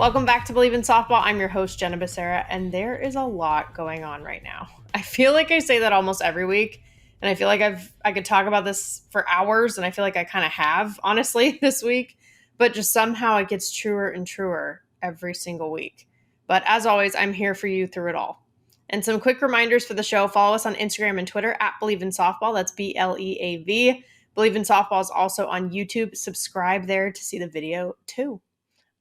Welcome back to Bleav in Softball. I'm your host, Jenna, and there is a lot going on right now. I feel like I say that almost every week, and I feel like I could talk about this for hours, and I feel like I kind of have, honestly, this week, but just somehow it gets truer and truer every single week. But as always, I'm here for you through it all. And some quick reminders for the show. Follow us on Instagram and Twitter at Bleav in Softball. That's BLEAV. Bleav in Softball is also on YouTube. Subscribe there to see the video too.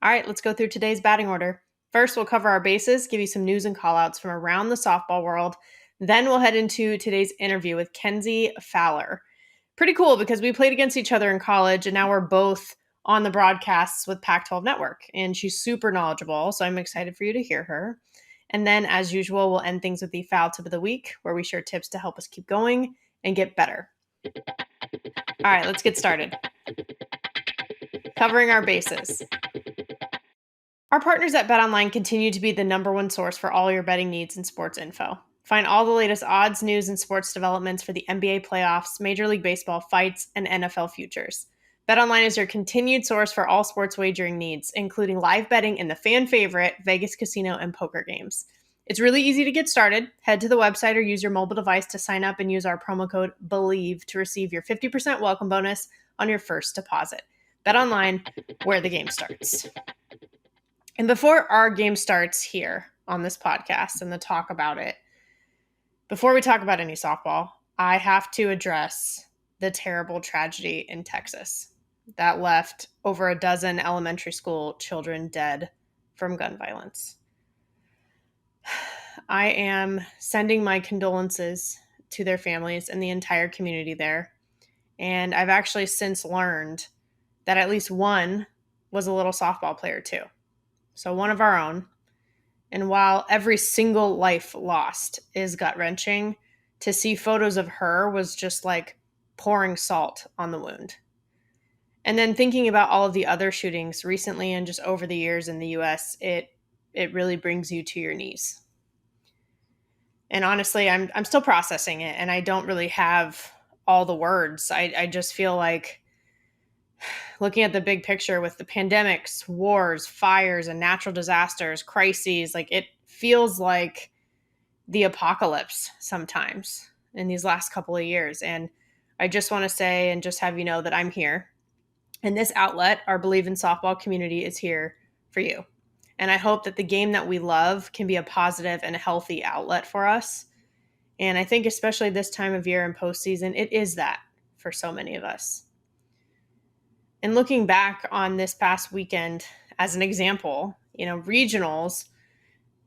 All right, let's go through today's batting order. First, we'll cover our bases, give you some news and callouts from around the softball world. Then we'll head into today's interview with Kenzie Fowler. Pretty cool because we played against each other in college, and now we're both on the broadcasts with Pac-12 Network, and she's super knowledgeable, so I'm excited for you to hear her. And then, as usual, we'll end things with the foul tip of the week, where we share tips to help us keep going and get better. All right, let's get started. Covering our bases. Our partners at BetOnline continue to be the number one source for all your betting needs and sports info. Find all the latest odds, news, and sports developments for the NBA playoffs, Major League Baseball fights, and NFL futures. BetOnline is your continued source for all sports wagering needs, including live betting and the fan favorite Vegas casino and poker games. It's really easy to get started. Head to the website or use your mobile device to sign up and use our promo code Bleav to receive your 50% welcome bonus on your first deposit. BetOnline, where the game starts. And before our game starts here on this podcast and the talk about it, before we talk about any softball, I have to address the terrible tragedy in Texas that left over a dozen elementary school children dead from gun violence. I am sending my condolences to their families and the entire community there. And I've actually since learned that at least one was a little softball player too. So one of our own. And while every single life lost is gut-wrenching, to see photos of her was just like pouring salt on the wound. And then thinking about all of the other shootings recently and just over the years in the U.S., it really brings you to your knees. And honestly, I'm still processing it, and I don't really have all the words. I just feel like looking at the big picture with the pandemics, wars, fires, and natural disasters, crises, like it feels like the apocalypse sometimes in these last couple of years. And I just want to say and just have you know that I'm here. And this outlet, our Bleav in Softball community, is here for you. And I hope that the game that we love can be a positive and healthy outlet for us. And I think especially this time of year in postseason, it is that for so many of us. And looking back on this past weekend as an example, regionals,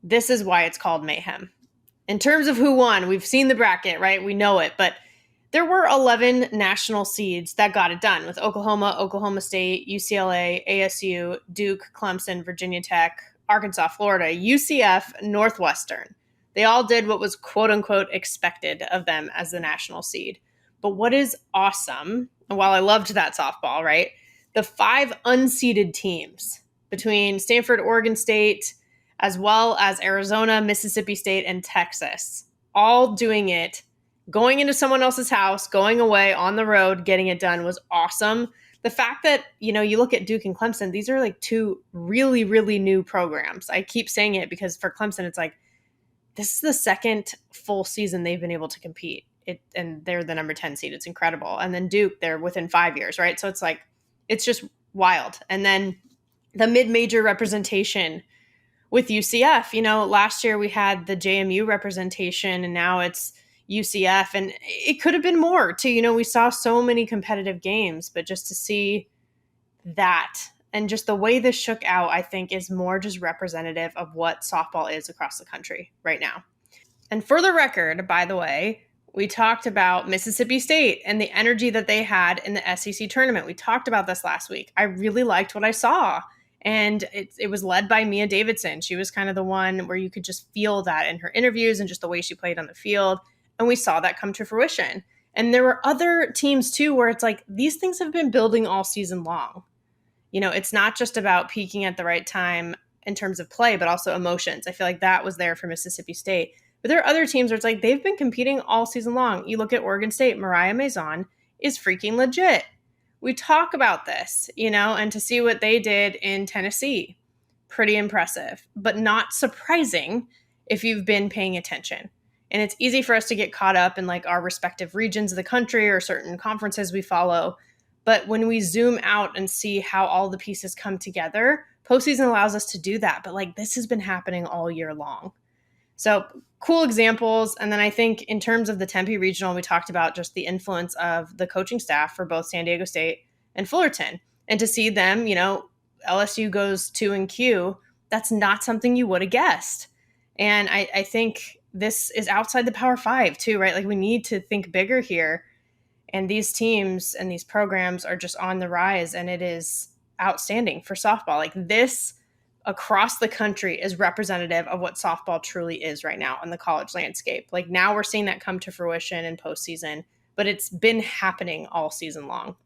this is why it's called mayhem. In terms of who won, we've seen the bracket, right? We know it, but there were 11 national seeds that got it done with Oklahoma, Oklahoma State, UCLA, ASU, Duke, Clemson, Virginia Tech, Arkansas, Florida, UCF, Northwestern. They all did what was quote unquote expected of them as the national seed. But what is awesome, and while I loved that softball, right? The 5 unseeded teams between Stanford, Oregon State, as well as Arizona, Mississippi State, and Texas, all doing it, going into someone else's house, going away on the road, getting it done was awesome. The fact that, you look at Duke and Clemson, these are like 2 really, really new programs. I keep saying it because for Clemson, it's like, this is the second full season they've been able to compete. And they're the number 10 seed. It's incredible. And then Duke, they're within 5 years, right? So it's like, it's just wild. And then the mid-major representation with UCF, last year we had the JMU representation and now it's UCF, and it could have been more too. We saw so many competitive games, but just to see that and just the way this shook out, I think is more just representative of what softball is across the country right now. And for the record, by the way, we talked about Mississippi State and the energy that they had in the SEC tournament. We talked about this last week. I really liked what I saw. And it was led by Mia Davidson. She was kind of the one where you could just feel that in her interviews and just the way she played on the field. And we saw that come to fruition. And there were other teams too where it's like these things have been building all season long. It's not just about peaking at the right time in terms of play, but also emotions. I feel like that was there for Mississippi State. But there are other teams where it's like they've been competing all season long. You look at Oregon State, Mariah Maison is freaking legit. We talk about this, and to see what they did in Tennessee. pretty impressive, but not surprising if you've been paying attention. And it's easy for us to get caught up in like our respective regions of the country or certain conferences we follow. But when we zoom out and see how all the pieces come together, postseason allows us to do that. But like this has been happening all year long. So cool examples. And then I think in terms of the Tempe Regional, we talked about just the influence of the coaching staff for both San Diego State and Fullerton. And to see them, LSU goes 2-Q, that's not something you would have guessed. And I think this is outside the Power Five too, right? Like we need to think bigger here. And these teams and these programs are just on the rise, and it is outstanding for softball. Like this across the country is representative of what softball truly is right now in the college landscape. Like now we're seeing that come to fruition in postseason, but it's been happening all season long.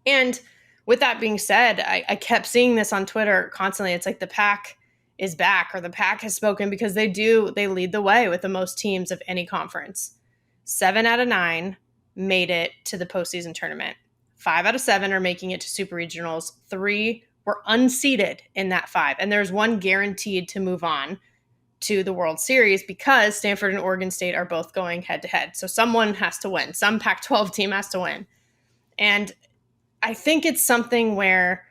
And with that being said, I kept seeing this on Twitter constantly. It's like the Pac is back, or the Pac has spoken, because they lead the way with the most teams of any conference. 7 out of 9 made it to the postseason tournament. 5 out of 7 are making it to super regionals. 3 were unseeded in that 5. And there's 1 guaranteed to move on to the World Series because Stanford and Oregon State are both going head to head. So someone has to win. Some Pac-12 team has to win. And I think it's something where,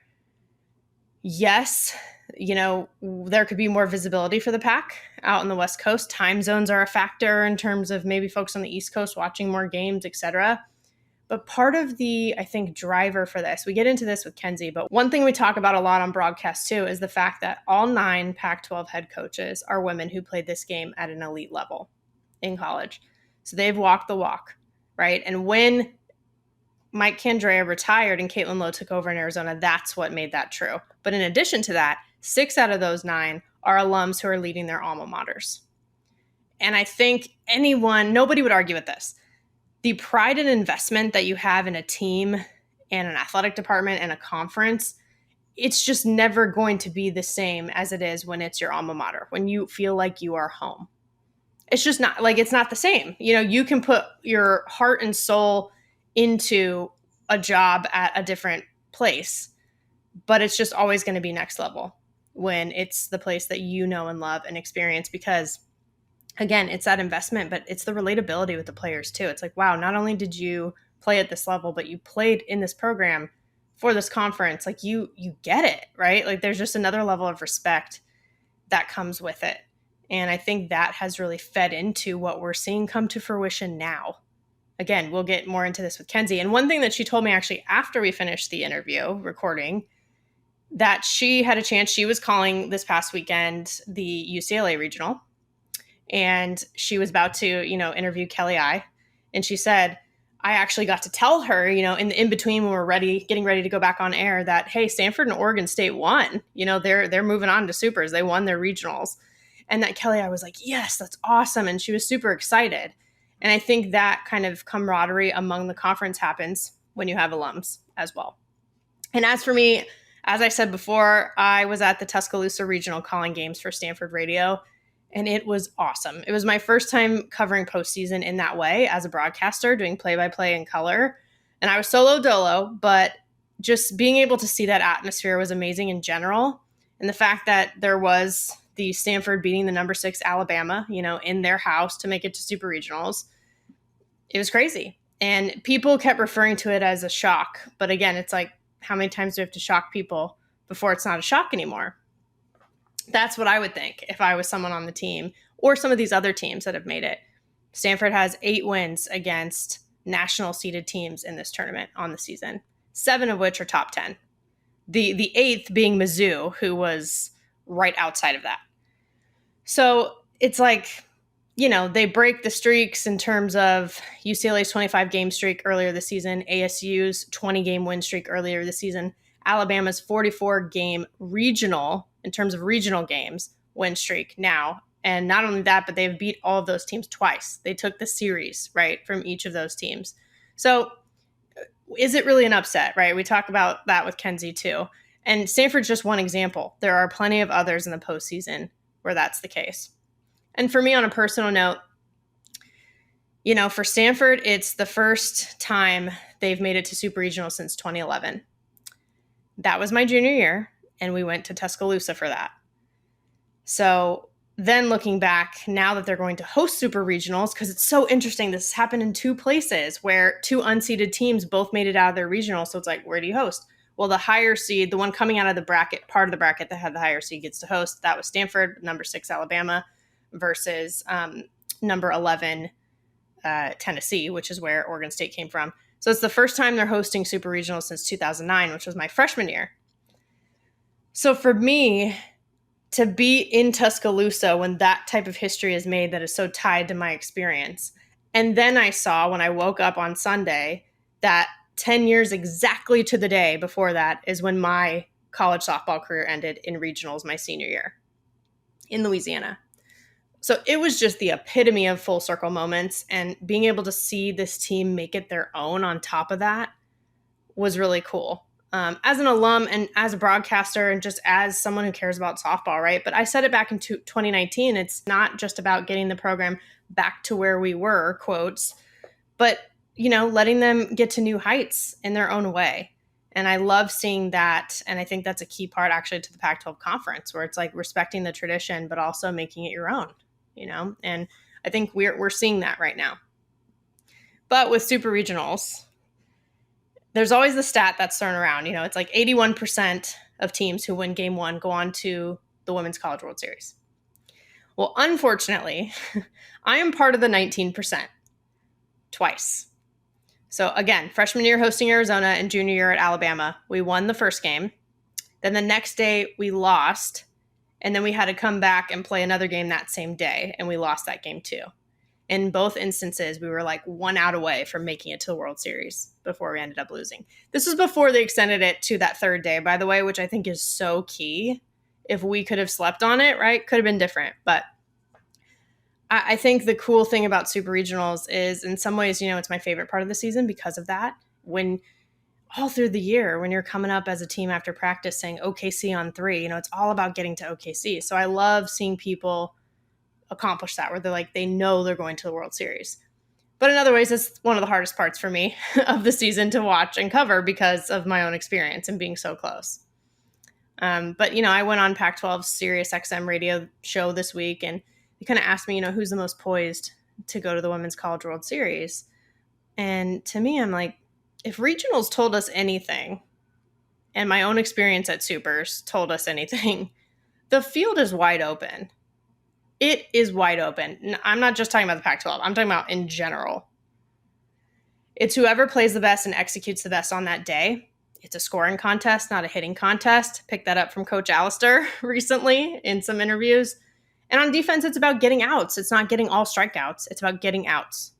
yes, there could be more visibility for the Pac out on the West Coast. Time zones are a factor in terms of maybe folks on the East Coast watching more games, etc. But part of the, I think, driver for this, we get into this with Kenzie, but one thing we talk about a lot on broadcast too is the fact that all 9 Pac-12 head coaches are women who played this game at an elite level in college. So they've walked the walk, right? And when Mike Candrea retired and Caitlin Lowe took over in Arizona, that's what made that true. But in addition to that, 6 out of those 9 are alums who are leading their alma maters. And I think nobody would argue with this. The pride and investment that you have in a team and an athletic department and a conference, it's just never going to be the same as it is when it's your alma mater, when you feel like you are home. It's just not like, it's not the same. You can put your heart and soul into a job at a different place, but it's just always going to be next level when it's the place that you know and love and experience, because again, it's that investment, but it's the relatability with the players too. It's like, wow, not only did you play at this level, but you played in this program for this conference. Like you get it, right? Like there's just another level of respect that comes with it. And I think that has really fed into what we're seeing come to fruition now. Again, we'll get more into this with Kenzie. And one thing that she told me actually after we finished the interview recording, that she had a chance, she was calling this past weekend the UCLA regional, and she was about to, interview Kelly I. And she said, I actually got to tell her, in between when we're getting ready to go back on air, that, hey, Stanford and Oregon State won. They're moving on to supers. They won their regionals. And that Kelly I was like, yes, that's awesome. And she was super excited. And I think that kind of camaraderie among the conference happens when you have alums as well. And as for me, as I said before, I was at the Tuscaloosa Regional calling games for Stanford Radio, and it was awesome. It was my first time covering postseason in that way as a broadcaster, doing play-by-play in color. And I was solo dolo, but just being able to see that atmosphere was amazing in general. And the fact that there was the Stanford beating the number 6 Alabama, in their house to make it to super regionals, it was crazy. And people kept referring to it as a shock. But again, it's like, how many times do we have to shock people before it's not a shock anymore? That's what I would think if I was someone on the team or some of these other teams that have made it. Stanford has 8 wins against national seeded teams in this tournament on the season, 7 of which are top 10. The 8th being Mizzou, who was right outside of that. So it's like, they break the streaks in terms of UCLA's 25-game streak earlier this season, ASU's 20-game win streak earlier this season, Alabama's 44-game regional, in terms of regional games, win streak now. And not only that, but they've beat all of those teams twice. They took the series, right, from each of those teams. So is it really an upset, right? We talk about that with Kenzie too. And Stanford's just one example. There are plenty of others in the postseason where that's the case. And for me, on a personal note, for Stanford, it's the first time they've made it to super regional since 2011. That was my junior year. and we went to Tuscaloosa for that. So then looking back, now that they're going to host super regionals, because it's so interesting, this has happened in 2 places where 2 unseeded teams both made it out of their regional. So it's like, where do you host? Well, the higher seed, the one coming out of the bracket, part of the bracket that had the higher seed gets to host. That was Stanford, number 6 Alabama versus number 11 Tennessee, which is where Oregon State came from. So it's the first time they're hosting super regionals since 2009, which was my freshman year. So for me, to be in Tuscaloosa when that type of history is made that is so tied to my experience. And then I saw when I woke up on Sunday that 10 years exactly to the day before that is when my college softball career ended in regionals my senior year in Louisiana. So it was just the epitome of full circle moments, and being able to see this team make it their own on top of that was really cool. As an alum and as a broadcaster and just as someone who cares about softball, right? But I said it back in 2019, it's not just about getting the program back to where we were, quotes, but, letting them get to new heights in their own way. And I love seeing that. And I think that's a key part actually to the Pac-12 conference, where it's like respecting the tradition, but also making it your own, and I think we're seeing that right now. But with super regionals, there's always the stat that's thrown around. It's like 81% of teams who win game 1 go on to the Women's College World Series. Well, unfortunately, I am part of the 19%. Twice. So again, freshman year hosting Arizona and junior year at Alabama, we won the first game. Then the next day we lost, and then we had to come back and play another game that same day, and we lost that game too. In both instances, we were like 1 out away from making it to the World Series before we ended up losing. This was before they extended it to that third day, by the way, which I think is so key. If we could have slept on it, right, could have been different. But I think the cool thing about super regionals is, in some ways, it's my favorite part of the season because of that. When all through the year, when you're coming up as a team after practice saying OKC on 3, it's all about getting to OKC. So I love seeing people accomplish that, where they know they're going to the World Series. But in other ways, it's one of the hardest parts for me of the season to watch and cover because of my own experience and being so close. But I went on Pac-12's Sirius XM radio show this week, and they kind of asked me, who's the most poised to go to the Women's College World Series? And to me, I'm like, if regionals told us anything, and my own experience at Supers told us anything, the field is wide open. It is wide open. I'm not just talking about the Pac-12. I'm talking about in general. It's whoever plays the best and executes the best on that day. It's a scoring contest, not a hitting contest. Picked that up from Coach Alistair recently in some interviews. And on defense, it's about getting outs. It's not getting all strikeouts. It's about getting outs.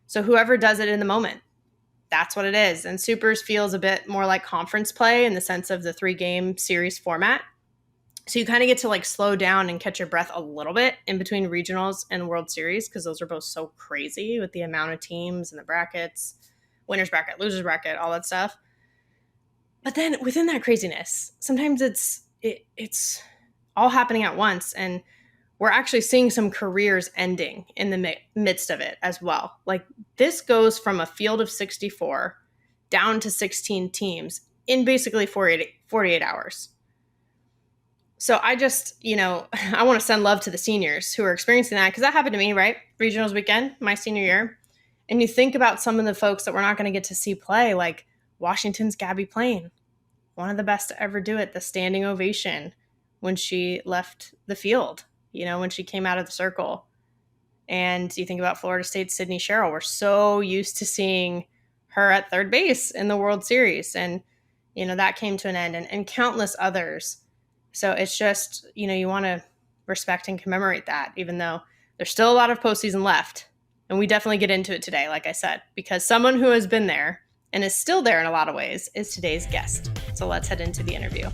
So whoever does it in the moment, that's what it is. And Supers feels a bit more like conference play in the sense of the 3-game series format. So you kind of get to slow down and catch your breath a little bit in between regionals and World Series, because those are both so crazy with the amount of teams and the brackets, winner's bracket, loser's bracket, all that stuff. But then within that craziness, sometimes it's all happening at once, and we're actually seeing some careers ending in the midst of it as well. This goes from a field of 64 down to 16 teams in basically 48 hours. So I just, I want to send love to the seniors who are experiencing that, because that happened to me, right? Regionals weekend, my senior year. And you think about some of the folks that we're not going to get to see play, like Washington's Gabby Plain, one of the best to ever do it, the standing ovation when she left the field, when she came out of the circle. And you think about Florida State's Sydney Sherrill. We're so used to seeing her at third base in the World Series. And, that came to an end, and countless others. So it's just, you want to respect and commemorate that, even though there's still a lot of postseason left. And we definitely get into it today, like I said, because someone who has been there and is still there in a lot of ways is today's guest. So let's head into the interview.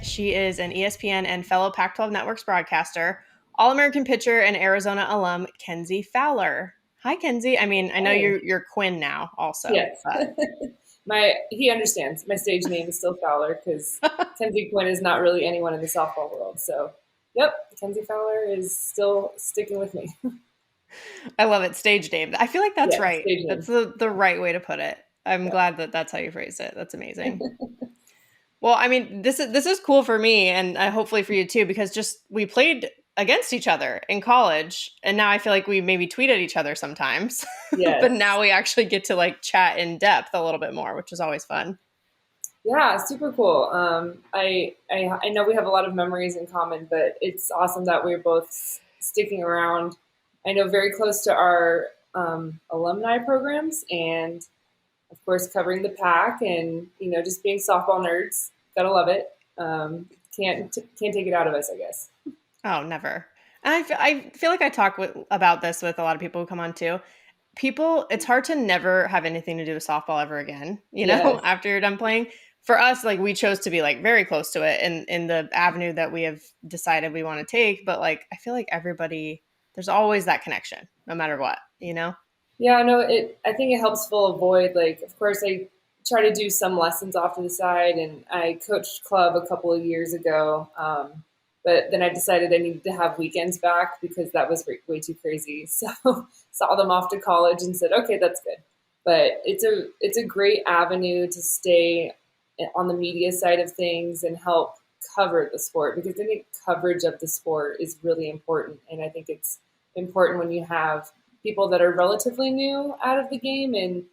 She is an ESPN and fellow Pac-12 Networks broadcaster, All-American pitcher and Arizona alum, Kenzie Fowler. Hi, Kenzie. I know you're Quinn now also. Yes. But... He understands. My stage name is still Fowler because Kenzie Quinn is not really anyone in the softball world. So, yep, Kenzie Fowler is still sticking with me. I love it. Stage name. I feel like that's right. That's the right way to put it. I'm glad that that's how you phrase it. That's amazing. Well, I mean, this is cool for me, and hopefully for you too, because just we played against each other in college, and now I feel like we maybe tweet at each other sometimes, but Yes. now we actually get to like chat in depth a little bit more, which is always fun. Yeah, super cool. I know we have a lot of memories in common, but it's awesome that we're both sticking around. I know very close to our alumni programs, and of course covering the pack, and just being softball nerds. Gotta love it. Can't take it out of us, I guess. Oh, never. And I feel like I talk about this with a lot of people who come on too. People, it's hard to never have anything to do with softball ever again, Yes. after you're done playing. For us, like we chose to be like very close to it in the avenue that we have decided we want to take. But like I feel like everybody, there's always that connection, no matter what. Yeah, no, I think it helps fill a void. Like, of course, I try to do some lessons off to the side, and I coached club a couple of years ago. But then I decided I needed to have weekends back because that was way too crazy. So saw them off to college and said, okay, that's good. But it's a great avenue to stay on the media side of things and help cover the sport, because I think coverage of the sport is really important, and I think it's important when you have people that are relatively new out of the game and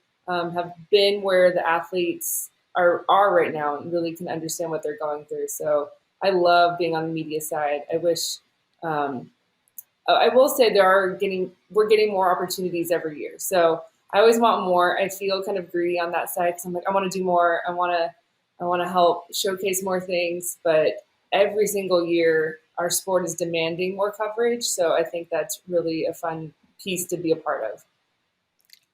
have been where the athletes are right now and really can understand what they're going through. So I love being on the media side. I wish. I will say we're getting more opportunities every year. So I always want more. I feel kind of greedy on that side because I'm like, I want to do more. I want to help showcase more things. But every single year, our sport is demanding more coverage. So I think that's really a fun piece to be a part of.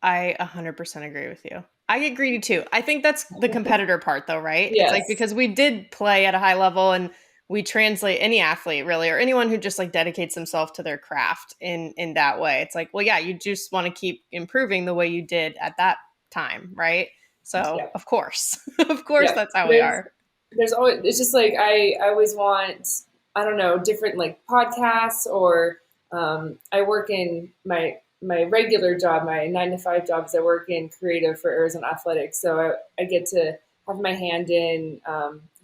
I 100% agree with you. I get greedy too. I think that's the competitor part though, right? It's like Yes. because we did play at a high level and we translate any athlete really or anyone who just like dedicates themselves to their craft in that way. It's like, well, yeah, you just want to keep improving the way you did at that time, right? So, Yeah. of course. Of course Yeah. that's how we There's are. there's always it's just like I always want, I don't know, different like podcasts, or I work in my regular job, my 9 to 5 jobs. I work in creative for Arizona Athletics, so I get to have my hand in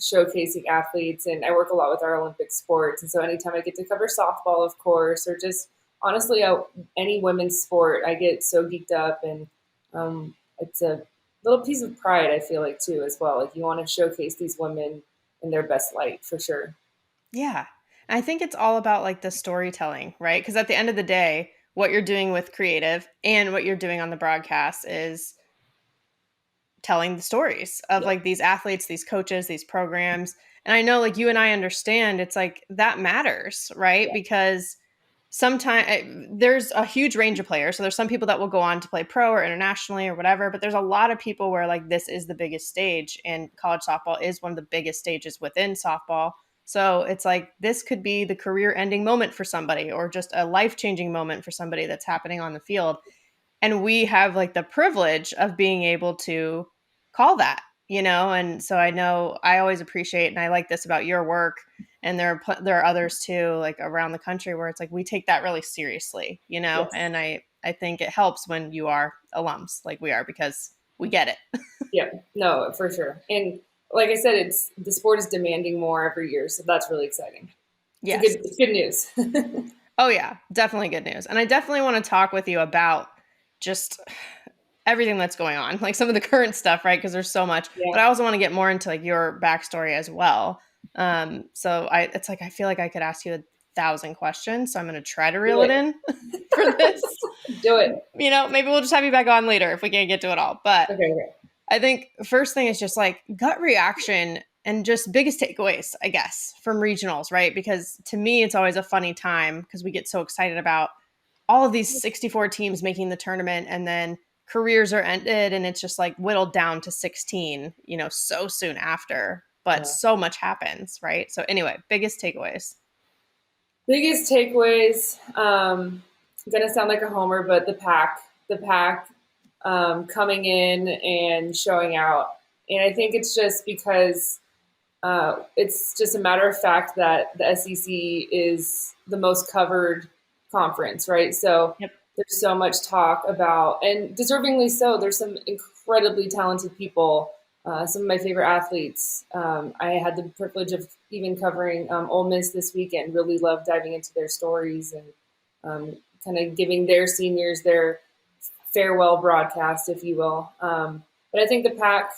showcasing athletes, and I work a lot with our Olympic sports. And so anytime I get to cover softball, of course, or just honestly any women's sport, I get so geeked up, and it's a little piece of pride, I feel like, too, as well. Like, you want to showcase these women in their best light, for sure. Yeah. I think it's all about like the storytelling, right? Because at the end of the day, what you're doing with creative and what you're doing on the broadcast is telling the stories of Yeah. like these athletes, these coaches, these programs. And I know like you and I understand it's like that matters, right? Yeah. Because sometimes there's a huge range of players. So there's some people that will go on to play pro or internationally or whatever, but there's a lot of people where like this is the biggest stage and college softball is one of the biggest stages within softball. So it's like this could be the career ending moment for somebody or just a life changing moment for somebody that's happening on the field, and we have like the privilege of being able to call that. And so I know I always appreciate and I like this about your work, and there are others too like around the country where it's like we take that really seriously. Yes. And I think it helps when you are alums like we are because we get it. Yeah. No, for sure. And like I said, the sport is demanding more every year, so that's really exciting. Yes. It's good news. Oh yeah, definitely good news. And I definitely want to talk with you about just everything that's going on, like some of the current stuff, right? Because there's so much. Yeah. But I also want to get more into like your backstory as well. So it's like I feel like I could ask you 1,000 questions. So I'm gonna try to Do reel it it. in for this. Do it. Maybe we'll just have you back on later if we can't get to it all. But Okay. Okay. I think first thing is just like gut reaction and just biggest takeaways, I guess, from regionals, right? Because to me, it's always a funny time because we get so excited about all of these 64 teams making the tournament and then careers are ended and it's just like whittled down to 16, so soon after. But Yeah. so much happens, right? So anyway, biggest takeaways. Biggest takeaways. Gonna sound like a homer, but the pack coming in and showing out, and I think it's just because it's just a matter of fact that the SEC is the most covered conference, right? So Yep. there's so much talk about, and deservingly so. There's some incredibly talented people some of my favorite athletes. I had the privilege of even covering Ole Miss this weekend. Really loved diving into their stories and kind of giving their seniors their farewell broadcast, if you will. But I think the Pac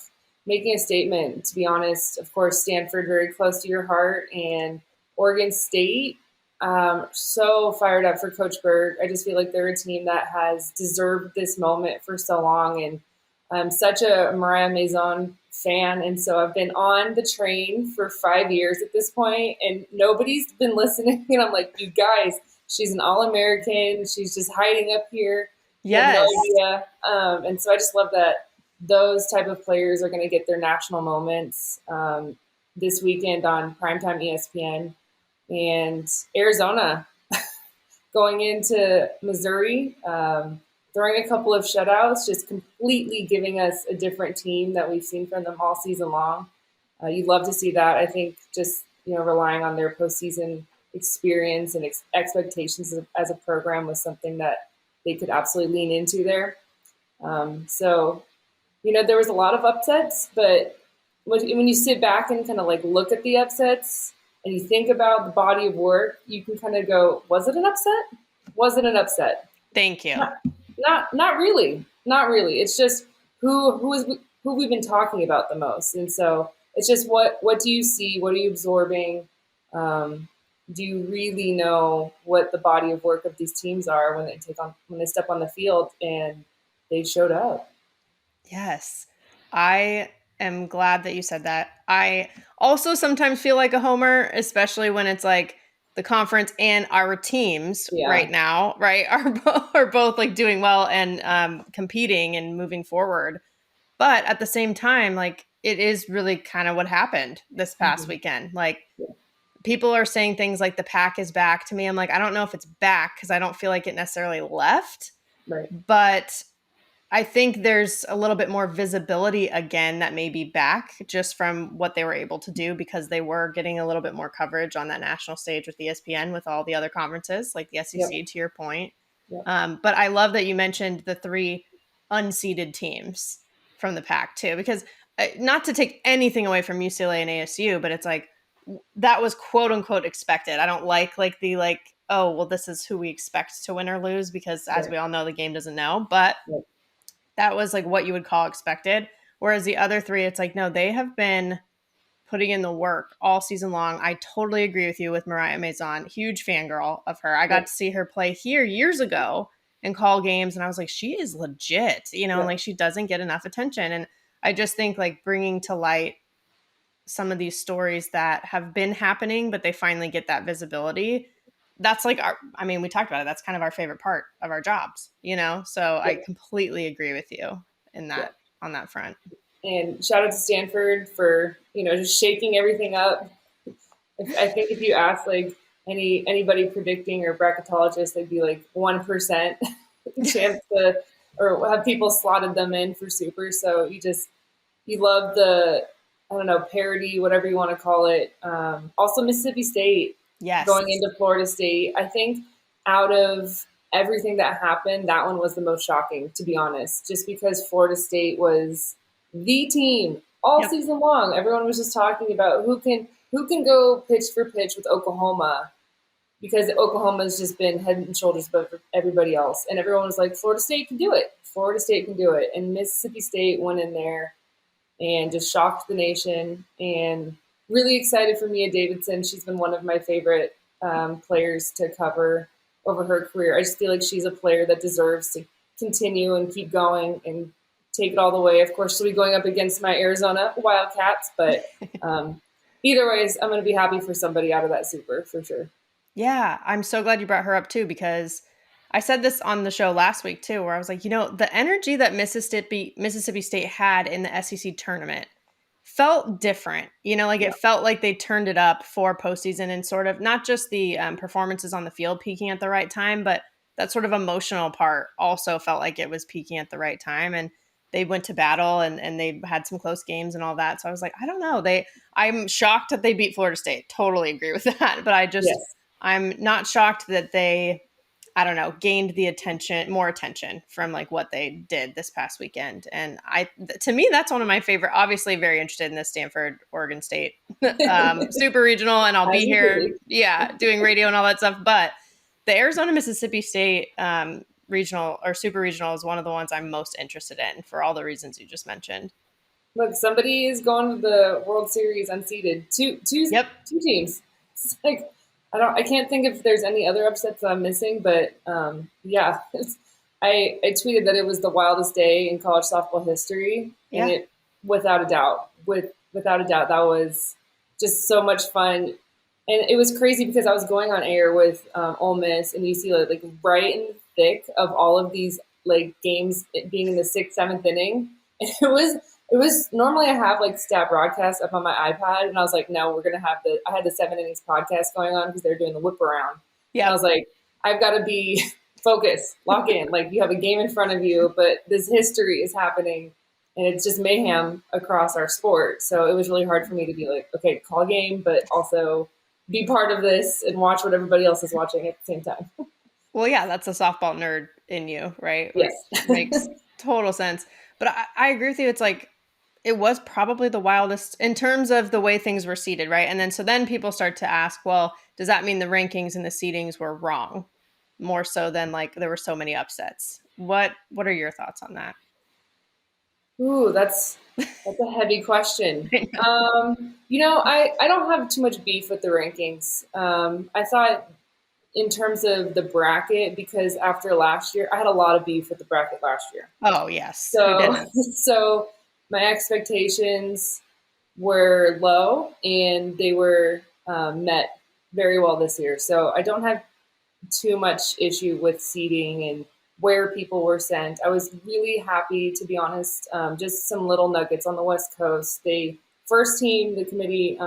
making a statement, to be honest, of course, Stanford very close to your heart, and Oregon State. So fired up for Coach Berg. I just feel like they're a team that has deserved this moment for so long, and I'm such a Mariah Maison fan, and so I've been on the train for 5 years at this point, and nobody's been listening. And I'm like, you guys, she's an All-American. She's just hiding up here. You have no Yes. idea. And so I just love that those type of players are going to get their national moments this weekend on primetime ESPN. And Arizona going into Missouri, throwing a couple of shutouts, just completely giving us a different team that we've seen from them all season long. You'd love to see that. I think just relying on their postseason experience and expectations as a program was something that they could absolutely lean into there. So there was a lot of upsets, but when you sit back and kind of like look at the upsets and you think about the body of work, you can kind of go, was it an upset? Was it an upset? Thank you. Not really. Not really. It's just who we've been talking about the most. And so it's just what do you see? What are you absorbing? Do you really know what the body of work of these teams are when they step on the field? And they showed up. Yes. I am glad that you said that. I also sometimes feel like a homer, especially when it's like the conference and our teams Yeah. right now, right, are both like doing well and competing and moving forward. But at the same time, like it is really kind of what happened this past Mm-hmm. weekend. Like Yeah. people are saying things like the Pac is back to me. I'm like, I don't know if it's back because I don't feel like it necessarily left. Right. But I think there's a little bit more visibility again that may be back just from what they were able to do because they were getting a little bit more coverage on that national stage with ESPN with all the other conferences like the SEC, Yep. to your point. Yep. But I love that you mentioned the three unseeded teams from the Pac too, because not to take anything away from UCLA and ASU, but it's like that was quote unquote expected. I don't like the oh, well, this is who we expect to win or lose because as Right. we all know, the game doesn't know. But Yep. that was like what you would call expected. Whereas the other three, it's like, no, they have been putting in the work all season long. I totally agree with you with Mariah Maison. Huge fangirl of her. I got Yep. to see her play here years ago and call games. And I was like, she is legit, and Yep. like she doesn't get enough attention. And I just think like bringing to light some of these stories that have been happening, but they finally get that visibility. That's like we talked about it. That's kind of our favorite part of our jobs, So I Yep. completely agree with you in that Yep. on that front. And shout out to Stanford for just shaking everything up. I think if you ask like anybody predicting or bracketologist, they'd be like 1% chance to or have people slotted them in for super. So you love the I don't know parody, whatever you want to call it. Also Mississippi State Yes. going into Florida State. I think out of everything that happened, that one was the most shocking, to be honest. Just because Florida State was the team all Yep. season long. Everyone was just talking about who can go pitch for pitch with Oklahoma because Oklahoma's just been head and shoulders above everybody else. And everyone was like, Florida State can do it. Florida State can do it. And Mississippi State went in there and just shocked the nation. And really excited for Mia Davidson. She's been one of my favorite players to cover over her career. I just feel like she's a player that deserves to continue and keep going and take it all the way. Of course, she'll be going up against my Arizona Wildcats, but either ways, I'm going to be happy for somebody out of that super for sure. Yeah, I'm so glad you brought her up too because I said this on the show last week too, where I was like, the energy that Mississippi State had in the SEC tournament felt different. Like Yeah. it felt like they turned it up for postseason and sort of not just the performances on the field peaking at the right time, but that sort of emotional part also felt like it was peaking at the right time. And they went to battle and they had some close games and all that. So I was like, I don't know. I'm shocked that they beat Florida State. Totally agree with that. But Yes. I'm not shocked that they I don't know, gained the more attention from like what they did this past weekend. And to me, that's one of my favorite, obviously very interested in the Stanford, Oregon State super regional, and I'll be As you should here, be. yeah, doing radio and all that stuff. But the Arizona, Mississippi State regional or super regional is one of the ones I'm most interested in for all the reasons you just mentioned. Look, somebody is going to the World Series unseeded. Yep. Two teams. It's like I can't think if there's any other upsets that I'm missing, but yeah, I tweeted that it was the wildest day in college softball history, and Yeah. it without a doubt, without a doubt, that was just so much fun, and it was crazy because I was going on air with Ole Miss and UCLA, like right in the thick of all of these like games being in the sixth, seventh inning, and it was normally I have like stat broadcast up on my iPad, and I was like, no, we're gonna have I had the 7 innings podcast going on because they're doing the whip around, and I Yep. was like, I've got to be focused, lock in. Like you have a game in front of you, but this history is happening, and it's just mayhem across our sport. So it was really hard for me to be like, okay, call a game, but also be part of this and watch what everybody else is watching at the same time. Well, yeah, that's a softball nerd in you, right? Yes. Which makes total sense. But I agree with you. It's like, it was probably the wildest in terms of the way things were seated, right? And then so then people start to ask, well, does that mean the rankings and the seedings were wrong? More so than like there were so many upsets. What are your thoughts on that? Ooh, that's a heavy question. I don't have too much beef with the rankings. I thought in terms of the bracket, because after last year, I had a lot of beef with the bracket last year. Oh, yes. Who So, didn't? so my expectations were low, and they were met very well this year. So I don't have too much issue with seating and where people were sent. I was really happy, to be honest. Just some little nuggets on the West Coast. They first team, the committee,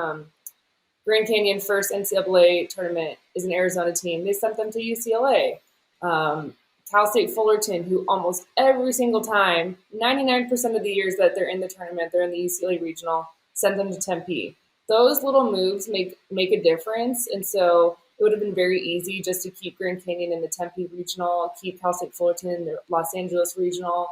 Grand Canyon first NCAA tournament is an Arizona team. They sent them to UCLA. Cal State Fullerton, who almost every single time, 99% of the years that they're in the tournament, they're in the UCLA regional, send them to Tempe. Those little moves make a difference, and so it would have been very easy just to keep Grand Canyon in the Tempe regional, keep Cal State Fullerton in the Los Angeles regional.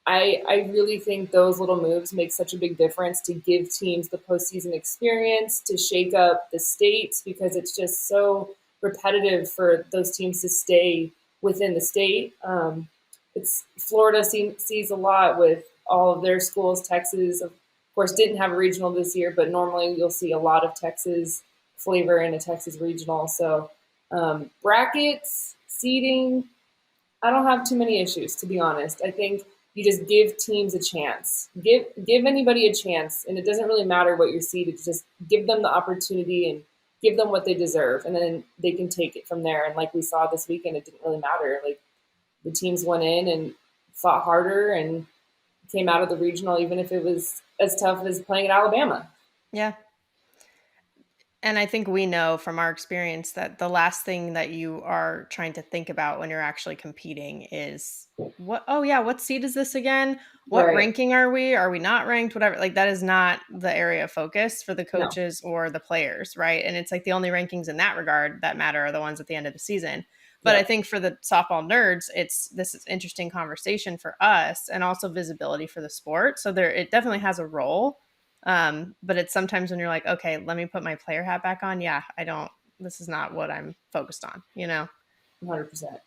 I really think those little moves make such a big difference to give teams the postseason experience, to shake up the states, because it's just so repetitive for those teams to stay within the state. It's Florida sees a lot with all of their schools. Texas, of course, didn't have a regional this year, but normally you'll see a lot of Texas flavor in a Texas regional. So brackets, seeding, I don't have too many issues, to be honest. I think you just give teams a chance. Give anybody a chance, and it doesn't really matter what you're seeded. Just give them the opportunity and give them what they deserve, and then they can take it from there. And like we saw this weekend, it didn't really matter. Like the teams went in and fought harder and came out of the regional, even if it was as tough as playing at Alabama. Yeah. And I think we know from our experience that the last thing that you are trying to think about when you're actually competing is what seed is this again? What Right. ranking are we? Are we not ranked? Whatever. Like that is not the area of focus for the No, coaches or the players, right? And it's like the only rankings in that regard that matter are the ones at the end of the season. But I yep, think for the softball nerds, this is interesting conversation for us and also visibility for the sport. So it definitely has a role. But it's sometimes when you're like, okay, let me put my player hat back on. Yeah, this is not what I'm focused on, 100%. Yeah. 100%.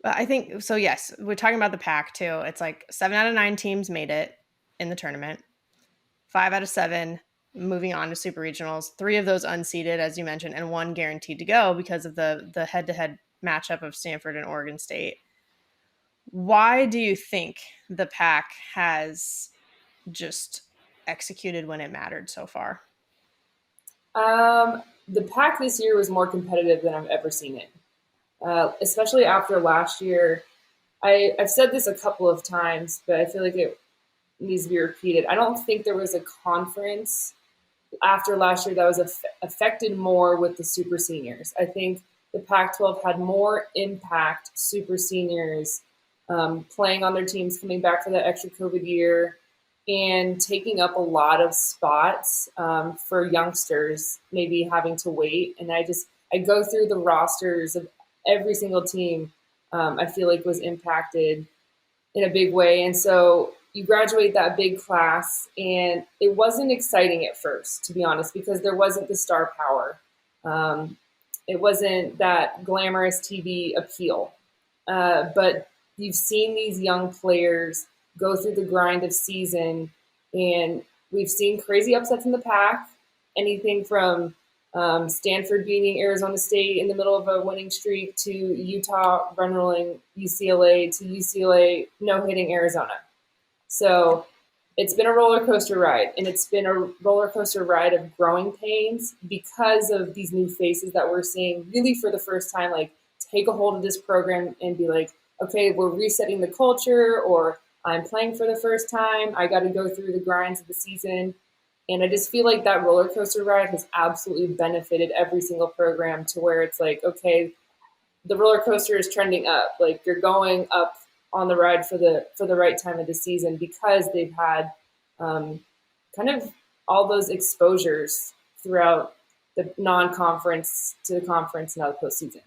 But I think, so yes, we're talking about the pack too. It's like 7 out of 9 teams made it in the tournament, 5 out of 7 moving on to super regionals, 3 of those unseeded, as you mentioned, and 1 guaranteed to go because of the head-to-head matchup of Stanford and Oregon State. Why do you think the pack has just executed when it mattered so far? The pack this year was more competitive than I've ever seen it, especially after last year. I've said this a couple of times, but I feel like it needs to be repeated. I don't think there was a conference after last year that was affected more with the super seniors. I think the Pac-12 had more impact super seniors playing on their teams, coming back for that extra COVID year, and taking up a lot of spots for youngsters, maybe having to wait. And I go through the rosters of every single team, I feel like was impacted in a big way. And so you graduate that big class, and it wasn't exciting at first, to be honest, because there wasn't the star power. Um, it wasn't that glamorous TV appeal. But you've seen these young players go through the grind of season, and we've seen crazy upsets in the pack. Anything from Stanford beating Arizona State in the middle of a winning streak to Utah run rolling UCLA to UCLA no hitting Arizona. So it's been a roller coaster ride, and it's been a roller coaster ride of growing pains because of these new faces that we're seeing really for the first time, like take a hold of this program and be like, okay, we're resetting the culture, or I'm playing for the first time. I got to go through the grinds of the season. And I just feel like that roller coaster ride has absolutely benefited every single program to where it's like, okay, the roller coaster is trending up. Like you're going up on the ride for the right time of the season because they've had kind of all those exposures throughout the non-conference to the conference and now the postseason.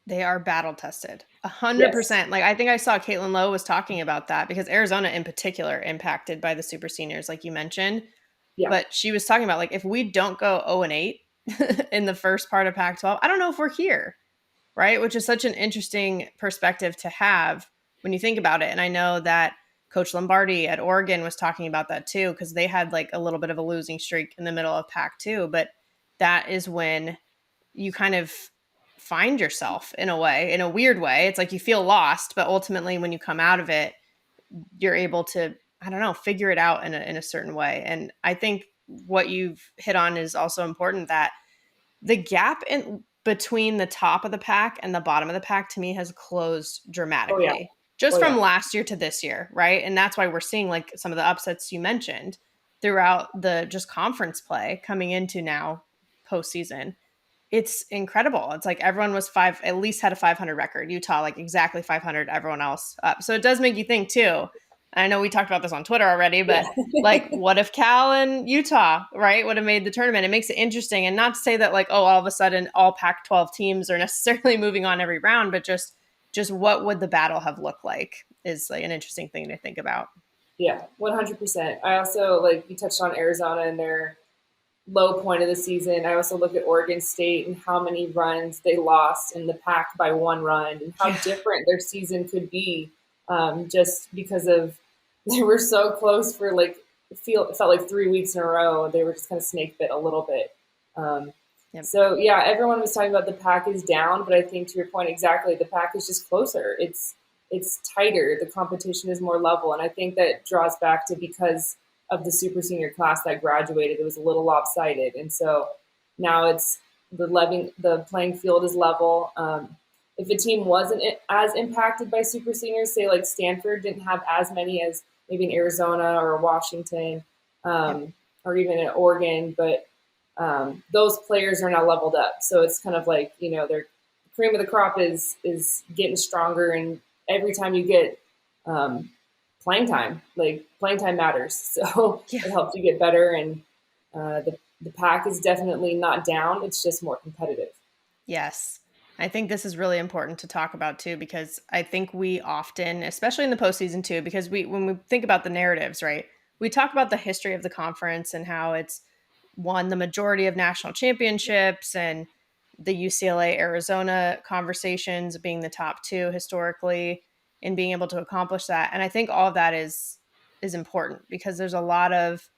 They are battle tested, Yes. 100%. Like I think I saw Caitlin Lowe was talking about that because Arizona in particular impacted by the super seniors, like you mentioned. Yeah. But she was talking about like if we don't go 0-8 in the first part of Pac-12, I don't know if we're here, right? Which is such an interesting perspective to have when you think about it. And I know that Coach Lombardi at Oregon was talking about that too, because they had like a little bit of a losing streak in the middle of Pac-2. But that is when you kind of find yourself in a way, in a weird way. It's like you feel lost, but ultimately when you come out of it, you're able to, I don't know, figure it out in a certain way. And I think what you've hit on is also important, that the gap in between the top of the pack and the bottom of the pack to me has closed Oh yeah. dramatically just Oh from yeah. last year to this year, right? And that's why we're seeing like some of the upsets you mentioned throughout the just conference play coming into now postseason. It's incredible. It's like everyone was at least had a 500 record. Utah, like exactly 500, everyone else up. So it does make you think too. I know we talked about this on Twitter already, Yeah. but like, what if Cal and Utah, right, would have made the tournament? It makes it interesting. And not to say that like, oh, all of a sudden all Pac-12 teams are necessarily moving on every round, but just what would the battle have looked like is like an interesting thing to think about. Yeah. 100%. I also, like you touched on Arizona and their low point of the season. I also look at Oregon State and how many runs they lost in the pack by one run, and how Yeah. different their season could be, just because of they were so close for like it felt like 3 weeks in a row. They were just kind of snake bit a little bit. Um, Yep. so yeah, everyone was talking about the pack is down, but I think to your point exactly, the pack is just closer. It's tighter. The competition is more level, and I think that draws back to because of the super senior class that graduated, it was a little lopsided, and so now it's the playing field is level. If a team wasn't as impacted by super seniors, say like Stanford didn't have as many as maybe in Arizona or Washington, Yep. or even in Oregon, but those players are now leveled up. So it's kind of like their cream of the crop is getting stronger, and every time you get um, playing time. Like playing time matters, so Yeah. it helps you get better. And the pack is definitely not down; it's just more competitive. Yes. I think this is really important to talk about too, because I think we often, especially in the postseason too, because when we think about the narratives, right, we talk about the history of the conference and how it's won the majority of national championships and the UCLA Arizona conversations being the top two historically and being able to accomplish that. And I think all of that is important because there's a lot of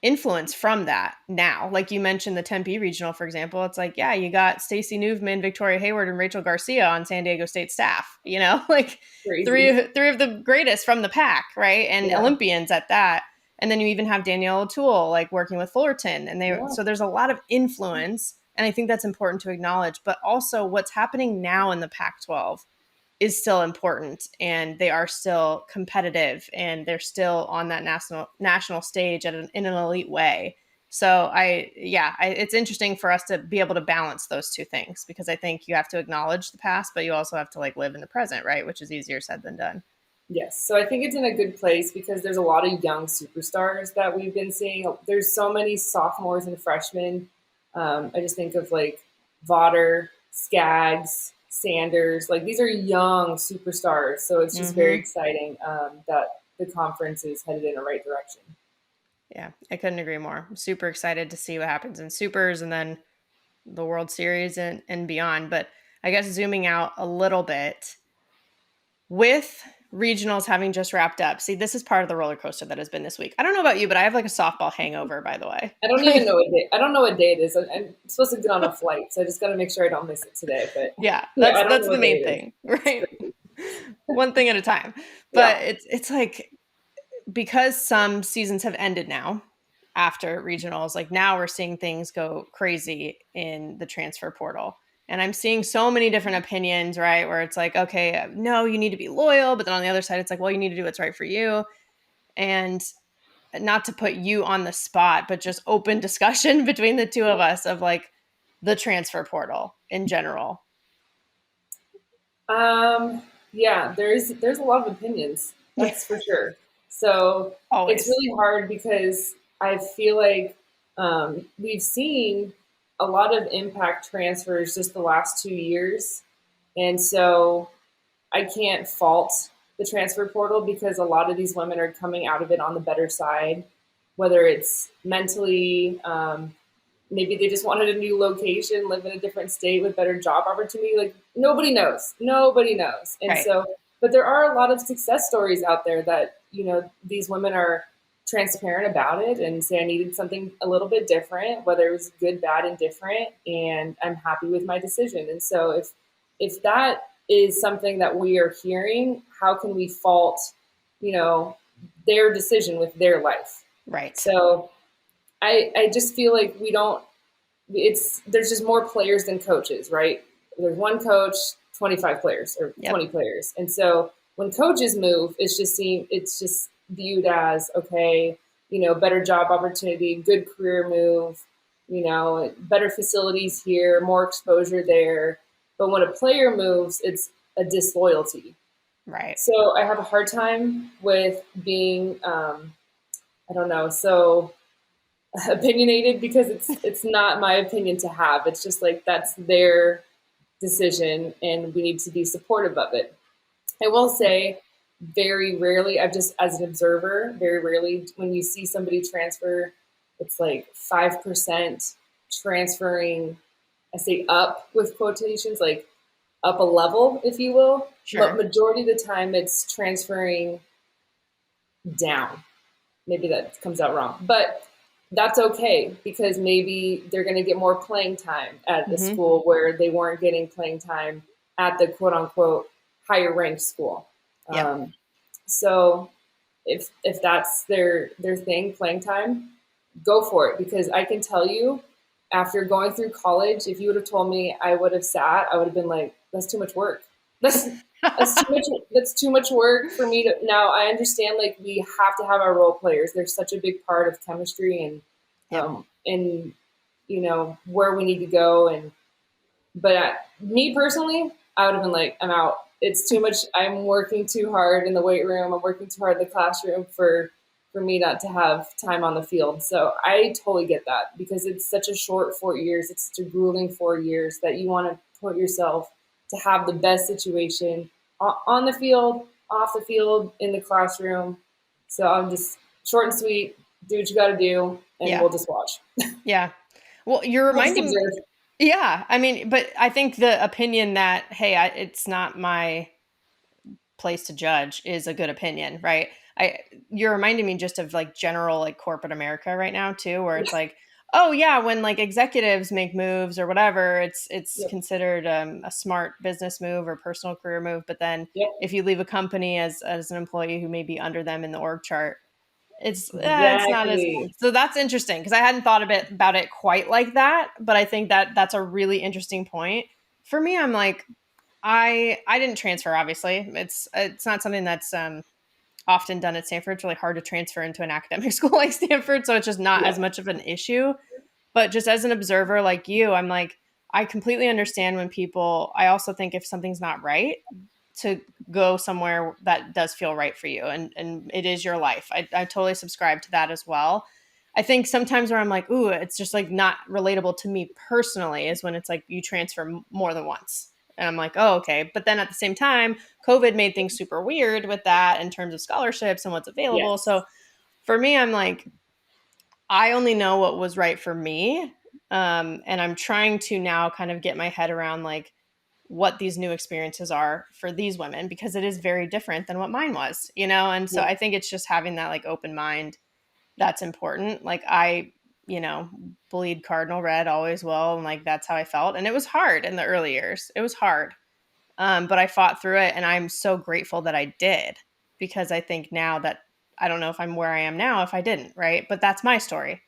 influence from that now. Like you mentioned the Tempe Regional, for example, it's like, yeah, you got Stacey Newman, Victoria Hayward, and Rachel Garcia on San Diego State staff, like Crazy, three of the greatest from the pack, right? And yeah, Olympians at that. And then you even have Danielle O'Toole like working with Fullerton. yeah, So there's a lot of influence. And I think that's important to acknowledge. But also what's happening now in the Pac-12 is still important, and they are still competitive, and they're still on that national stage in an elite way. So it's interesting for us to be able to balance those two things, because I think you have to acknowledge the past, but you also have to like live in the present, right? Which is easier said than done. yes. So I think it's in a good place because there's a lot of young superstars that we've been seeing. There's so many sophomores and freshmen. I just think of like Vaughter, Skaggs. Sanders. Like these are young superstars. So it's just very Mm-hmm. exciting that the conference is headed in the right direction. Yeah, I couldn't agree more. I'm super excited to see what happens in Supers and then the World Series and beyond. But I guess zooming out a little bit, with regionals having just wrapped up. See, this is part of the roller coaster that has been this week. I don't know about you, but I have like a softball hangover, by the way. I don't even know what day. I don't know what day it is. I'm supposed to get on a flight, so I just got to make sure I don't miss it today. But Yeah, yeah, I don't that's know the what day main it is. thing, It's right? crazy. One thing at a time. But Yeah. it's like, because some seasons have ended now after regionals, like now we're seeing things go crazy in the transfer portal. And I'm seeing so many different opinions, right? Where it's like, okay, no, you need to be loyal. But then on the other side, it's like, well, you need to do what's right for you. And not to put you on the spot, but just open discussion between the two of us of like the transfer portal in general. Um, yeah, there's a lot of opinions. Yeah, That's for sure. So it's always. really hard because I feel like we've seen a lot of impact transfers just the last 2 years, and so I can't fault the transfer portal because a lot of these women are coming out of it on the better side, whether it's mentally, maybe they just wanted a new location, live in a different state with better job opportunity. Like nobody knows. Nobody knows. And Right. so, but there are a lot of success stories out there that, these women are transparent about it and say I needed something a little bit different, whether it was good, bad, and different, and I'm happy with my decision. And so if that is something that we are hearing, how can we fault, you know, their decision with their life? Right. So I just feel like we don't there's just more players than coaches, right? There's one coach, 25 players or Yep. 20 players. And so when coaches move, it's just viewed as okay, better job opportunity, good career move, better facilities here, more exposure there. But when a player moves, it's a disloyalty. Right. So I have a hard time with being I don't know, so opinionated because it's not my opinion to have. It's just like that's their decision and we need to be supportive of it. I will say very rarely, I've just as an observer, very rarely when you see somebody transfer, it's like 5% transferring, I say up with quotations, like up a level, if you will. But Sure. majority of the time it's transferring down. Maybe that comes out wrong. But that's okay because maybe they're going to get more playing time at a Mm-hmm. school where they weren't getting playing time at the quote unquote higher ranked school. Yep. Um, so if that's their thing, playing time, go for it because I can tell you after going through college, if you would have told me I would have sat, I would have been like, that's too much work. That's that's too much work for me to now I understand like we have to have our role players. They're such a big part of chemistry Yep. and where we need to go but me personally, I would have been like, I'm out. It's too much. I'm working too hard in the weight room. I'm working too hard in the classroom for me not to have time on the field. So I totally get that because it's such a short 4 years. It's such a grueling 4 years that you want to put yourself to have the best situation on the field, off the field, in the classroom. So I'm just short and sweet. Do what you got to do, and Yeah. we'll just watch. Yeah. Well, you're We'll just reminding. observe. Yeah. I mean, but I think the opinion that, hey, it's not my place to judge is a good opinion, right? I You're reminding me just of like general like corporate America right now too, where it's like, oh yeah, when like executives make moves or whatever, it's Yep. considered a smart business move or personal career move. But then Yep. if you leave a company as an employee who may be under them in the org chart, it's not as. Exactly. So that's interesting because I hadn't thought a bit about it quite like that, but I think that that's a really interesting point. For me, I'm like, I didn't transfer. Obviously, it's not something that's often done at Stanford. It's really hard to transfer into an academic school like Stanford, so it's just not as Yeah. much of an issue. But just as an observer like you, I'm like, I completely understand when people. I also think if something's not right, to go somewhere that does feel right for you, and it is your life. I totally subscribe to that as well. I think sometimes where I'm like, ooh, it's just like not relatable to me personally is when it's like you transfer more than once. And I'm like, oh, okay. But then at the same time, COVID made things super weird with that in terms of scholarships and what's available. Yes. So for me, I'm like, I only know what was right for me. And I'm trying to now kind of get my head around like what these new experiences are for these women, because it is very different than what mine was, you know? And so Yeah. I think it's just having that like open mind that's important. Like I, you know, bleed cardinal red, always will. And like that's how I felt. And it was hard in the early years. It was hard. But I fought through it, and I'm so grateful that I did, because I think now that I don't know if I'm where I am now if I didn't, right? But that's my story.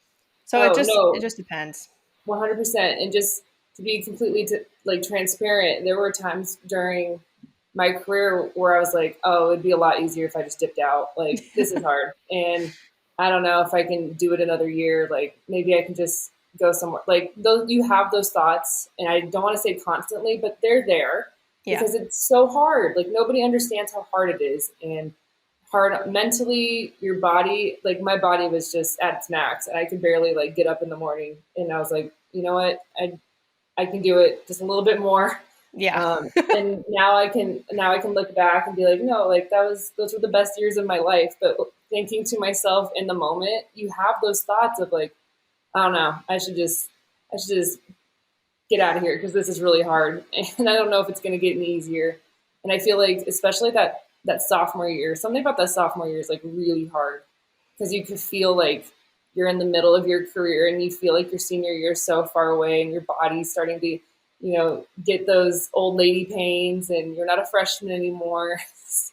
So Oh it no, just depends. 100%. And just to be completely like transparent, there were times during my career where I was like, oh, it'd be a lot easier if I just dipped out. Like, this is hard. And I don't know if I can do it another year. Like, maybe I can just go somewhere. Like, those, you have those thoughts. And I don't want to say constantly, but they're there Yeah. because it's so hard. Like, nobody understands how hard it is. And hard mentally, your body, like my body was just at its max, and I could barely like get up in the morning. And I was like, you know what, I can do it just a little bit more. Yeah. And now I can look back and be like, no, like those were the best years of my life. But thinking to myself in the moment, you have those thoughts of like, I don't know, I should just get out of here because this is really hard, and I don't know if it's going to get any easier. And I feel like, especially that sophomore year, something about that sophomore year is like really hard because you can feel like you're in the middle of your career and you feel like your senior year is so far away, and your body's starting to, get those old lady pains, and you're not a freshman anymore.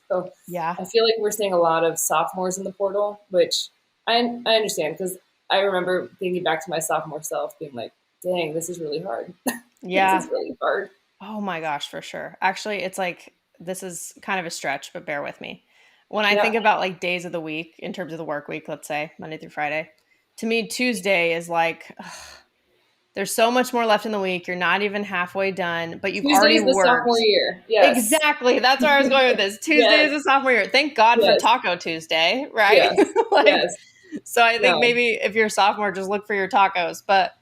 So Yeah. I feel like we're seeing a lot of sophomores in the portal, which I understand because I remember thinking back to my sophomore self being like, dang, this is really hard. This Yeah. is really hard. Oh my gosh, for sure. Actually, it's like this is kind of a stretch, but bear with me. When I Yeah. think about like days of the week in terms of the work week, let's say Monday through Friday, to me Tuesday is like ugh, there's so much more left in the week. You're not even halfway done, but you've Tuesday already is the sophomore worked. year. Yes. Exactly. That's where I was going with this. Tuesday is Yes. a sophomore year. Thank God for Yes. Taco Tuesday, right? Yes. Like, Yes. so I think No. maybe if you're a sophomore, just look for your tacos. But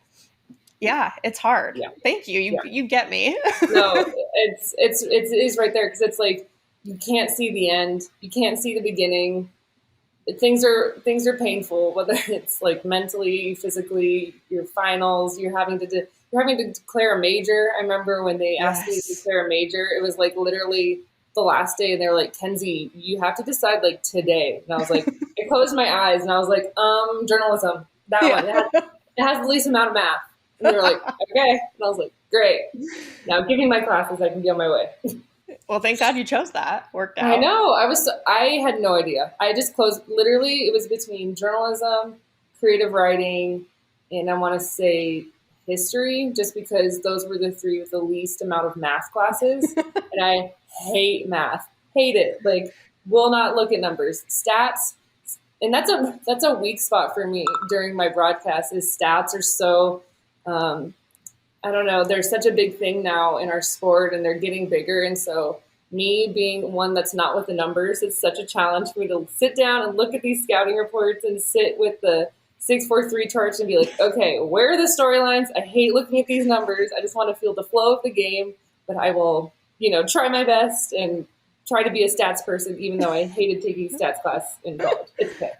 yeah, it's hard. Yeah. Thank you. You Yeah. you get me. No. It is right there because it's like you can't see the end. You can't see the beginning. Things are painful, whether it's like mentally, physically, your finals, you're having to declare a major. I remember when they asked me to Yes. declare a major, it was like literally the last day, and they were like, Kenzie, you have to decide like today. And I was like, I closed my eyes and I was like, journalism, that one. Yeah. It has the least amount of math. And they were like, okay. And I was like, great. Now give me my classes, I can be on my way. Well, thank God you chose that. Worked I out. know. I had no idea. I just closed. Literally, it was between journalism, creative writing, and I want to say history, just because those were the three with the least amount of math classes. And I hate math. Hate it. Like, will not look at numbers. Stats, and that's a weak spot for me during my broadcast. Is stats are so. I don't know, they're such a big thing now in our sport, and they're getting bigger. And so, me being one that's not with the numbers, it's such a challenge for me to sit down and look at these scouting reports and sit with the 643 charts and be like, okay, where are the storylines? I hate looking at these numbers. I just want to feel the flow of the game, but I will, try my best and try to be a stats person, even though I hated taking stats class in college. It's okay.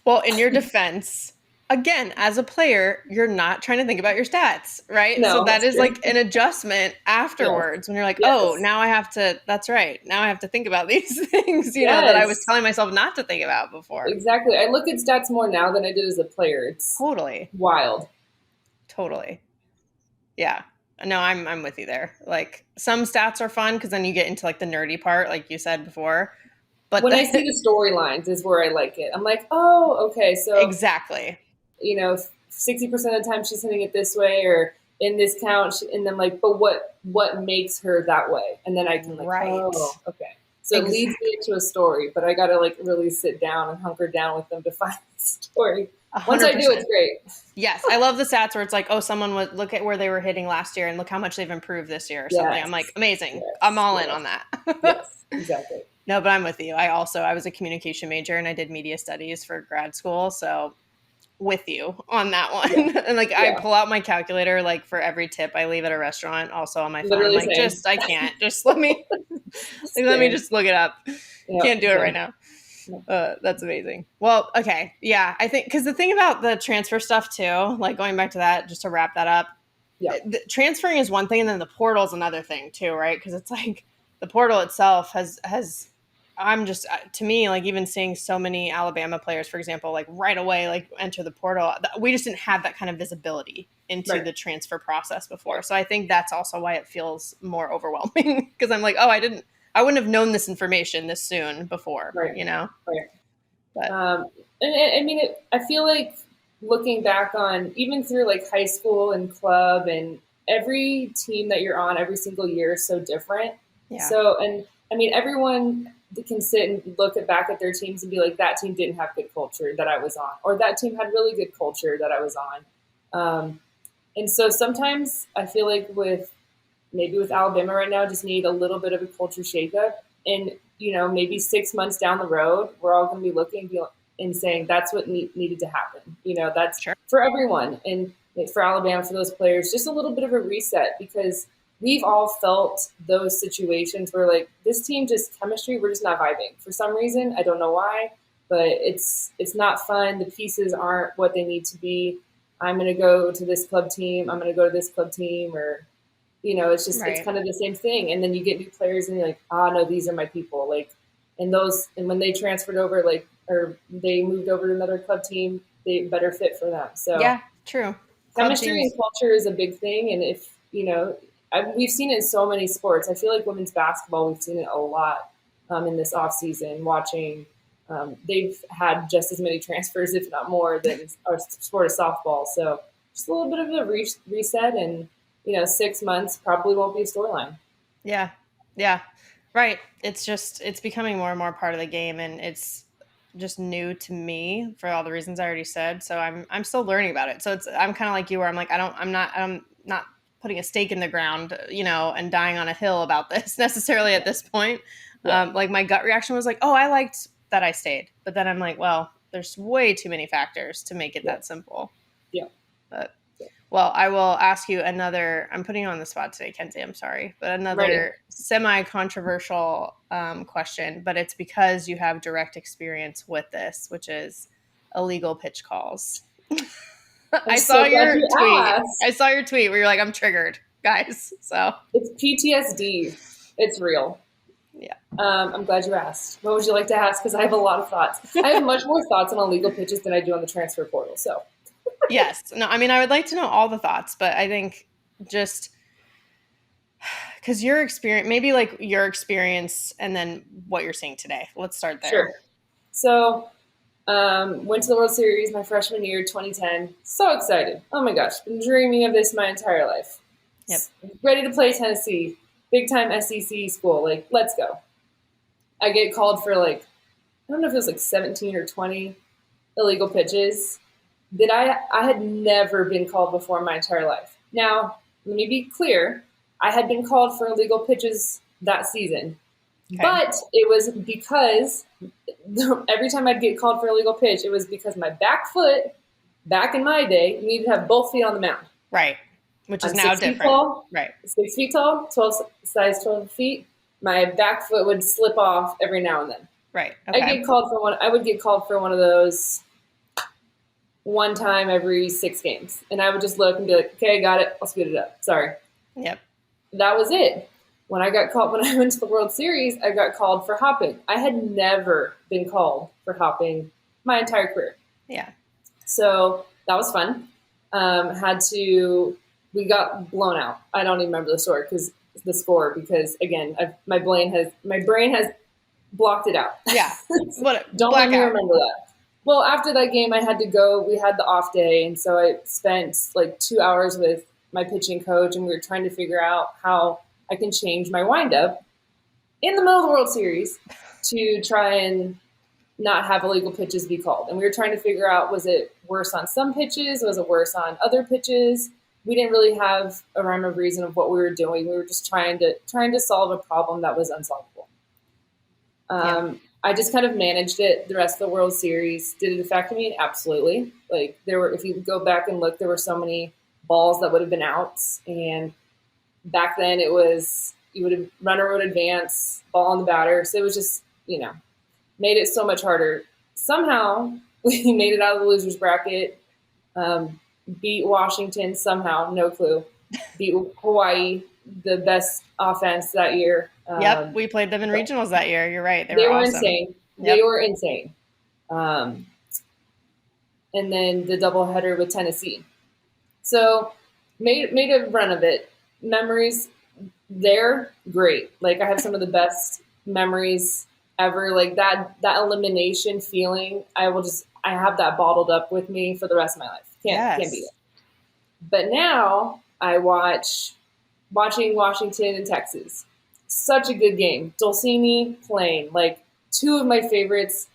Well, in your defense, again, as a player, you're not trying to think about your stats, right? So No, that that's is true. like an adjustment Yes. afterwards when you're like, oh, Yes. now I have to, that's right. Now I have to think about these things, that I was Yes. telling myself not to think about before. Exactly. I look at stats more now than I did as a player. It's Totally. wild. Totally. Yeah. No, I'm with you there. Like some stats are fun because then you get into like the nerdy part, like you said before. But When I see the storylines is where I like it. I'm like, oh, okay, so exactly. 60% of the time she's hitting it this way, or in this count, and then like, but what makes her that way? And then I can like, Right. oh, okay. So it leads Exactly. me into a story, but I gotta like really sit down and hunker down with them to find the story. Once I do, 100%. it's great. Yes, I love the stats where it's like, oh, someone would look at where they were hitting last year and look how much they've improved this year or something. Yes. I'm like, amazing. I'm Yes. all in Yes. on that. Yes. Exactly. No, but I'm with you. I was a communication major and I did media studies for grad school. So with you on that one. Yeah. And like I Yeah. pull out my calculator like for every tip I leave at a restaurant, also on my phone. I'm Literally like, same. just I can't. Just let me let me Same. just look it up. Can't Yep. do it right Same. now. That's amazing. Well, okay. Yeah, I think because the thing about the transfer stuff too, like going back to that, just to wrap that up, Yeah. transferring is one thing, and then the portal is another thing too, right? Because it's like the portal itself has. I'm just to me like even seeing so many Alabama players, for example, like right away like enter the portal. We just didn't have that kind of visibility into Right. the transfer process before, Right. so I think that's also why it feels more overwhelming because I'm like, oh, I wouldn't have known this information this soon before, Right. you know. Right. But And I mean, I feel like looking back on even through like high school and club and every team that you're on every single year is so different. yeah, So, and I mean, everyone can sit and look back at their teams and be like, that team didn't have good culture that I was on, or that team had really good culture that I was on. And so sometimes I feel like maybe with Alabama right now, just need a little bit of a culture shakeup. And, maybe 6 months down the road, we're all going to be looking and saying that's what needed to happen. That's sure, for everyone. And for Alabama, for those players, just a little bit of a reset because we've all felt those situations where like this team just chemistry, we're just not vibing for some reason. I don't know why, but it's not fun. The pieces aren't what they need to be. I'm going to go to this club team. I'm going to go to this club team or it's right, kind of the same thing. And then you get new players and you're like, no, these are my people. Like, and when they transferred over, like, or they moved over to another club team, they better fit for them. So yeah, true. Club chemistry and teams, culture is a big thing. And if, we've seen it in so many sports. I feel like women's basketball, we've seen it a lot in this off season watching. They've had just as many transfers, if not more, than our sport of softball. So just a little bit of a reset and, 6 months probably won't be a storyline. yeah, yeah, right. It's becoming more and more part of the game, and it's just new to me for all the reasons I already said. So I'm still learning about it. So I'm kind of like you, where I'm like I'm not putting a stake in the ground, and dying on a hill about this necessarily at this point. Yeah. Like my gut reaction was like, oh, I liked that I stayed, but then I'm like, well, there's way too many factors to make it Yeah. that simple. Yeah. But well, I will ask you another. I'm putting you on the spot today, Kenzie. I'm sorry, but Ready. another semi-controversial question. But it's because you have direct experience with this, which is illegal pitch calls. I'm so glad you I asked. saw your tweet where you're like, "I'm triggered, guys." So It's PTSD. It's real. yeah. I'm glad you asked. What would you like to ask? Because I have a lot of thoughts. I have much more thoughts on illegal pitches than I do on the transfer portal. So Yes. No, I mean, I would like to know all the thoughts, but I think just because your experience, maybe like your experience and then what you're seeing today. Let's start there. sure. So went to the World Series my freshman year, 2010. So excited. Oh my gosh. Been dreaming of this my entire life. Yep. Ready to play Tennessee. Big time SEC school. Like, let's go. I get called for like, I don't know if it was like 17 or 20 illegal pitches that I had never been called before in my entire life. Now, let me be clear. I had been called for illegal pitches that season. Okay. But it was because every time I'd get called for a legal pitch, it was because my back foot, back in my day, you needed to have both feet on the mound. Right. Which is I'm now 6 feet different. tall, Right. 6 feet tall, 12 feet. My back foot would slip off every now and then. Right. Okay. I would get called for one of those one time every 6 games. And I would just look and be like, okay, got it. I'll speed it up. Sorry. Yep. That was it. When I went to the World Series, I got called for hopping. I had never been called for hopping my entire career. Yeah. So that was fun. We got blown out. I don't even remember the score because again, my brain has blocked it out. Yeah. What? Don't let me remember that. Well, after that game, I had to go. We had the off day, and so I spent like 2 hours with my pitching coach, and we were trying to figure out how I can change my windup in the middle of the World Series to try and not have illegal pitches be called. And we were trying to figure out, was it worse on some pitches? Was it worse on other pitches? We didn't really have a rhyme or reason of what we were doing. We were just trying to solve a problem that was unsolvable. Yeah. I just kind of managed it the rest of the World Series. Did it affect me? Absolutely. Like there were, if you go back and look, there were so many balls that would have been outs. And back then it was, you would have runner would advance, ball on the batter. So it was just, made it so much harder. Somehow we made it out of the losers bracket, beat Washington somehow, no clue. Beat Hawaii, the best offense that year. Yep, we played them in regionals that year. You're right. They were awesome. insane. Yep. They were insane. And then the doubleheader with Tennessee. So made a run of it. Memories there, great. Like I have some of the best memories ever. Like that elimination feeling, I have that bottled up with me for the rest of my life. Can't beat it. But now I watching Washington and Texas. Such a good game. Dulcini playing, like two of my favorites.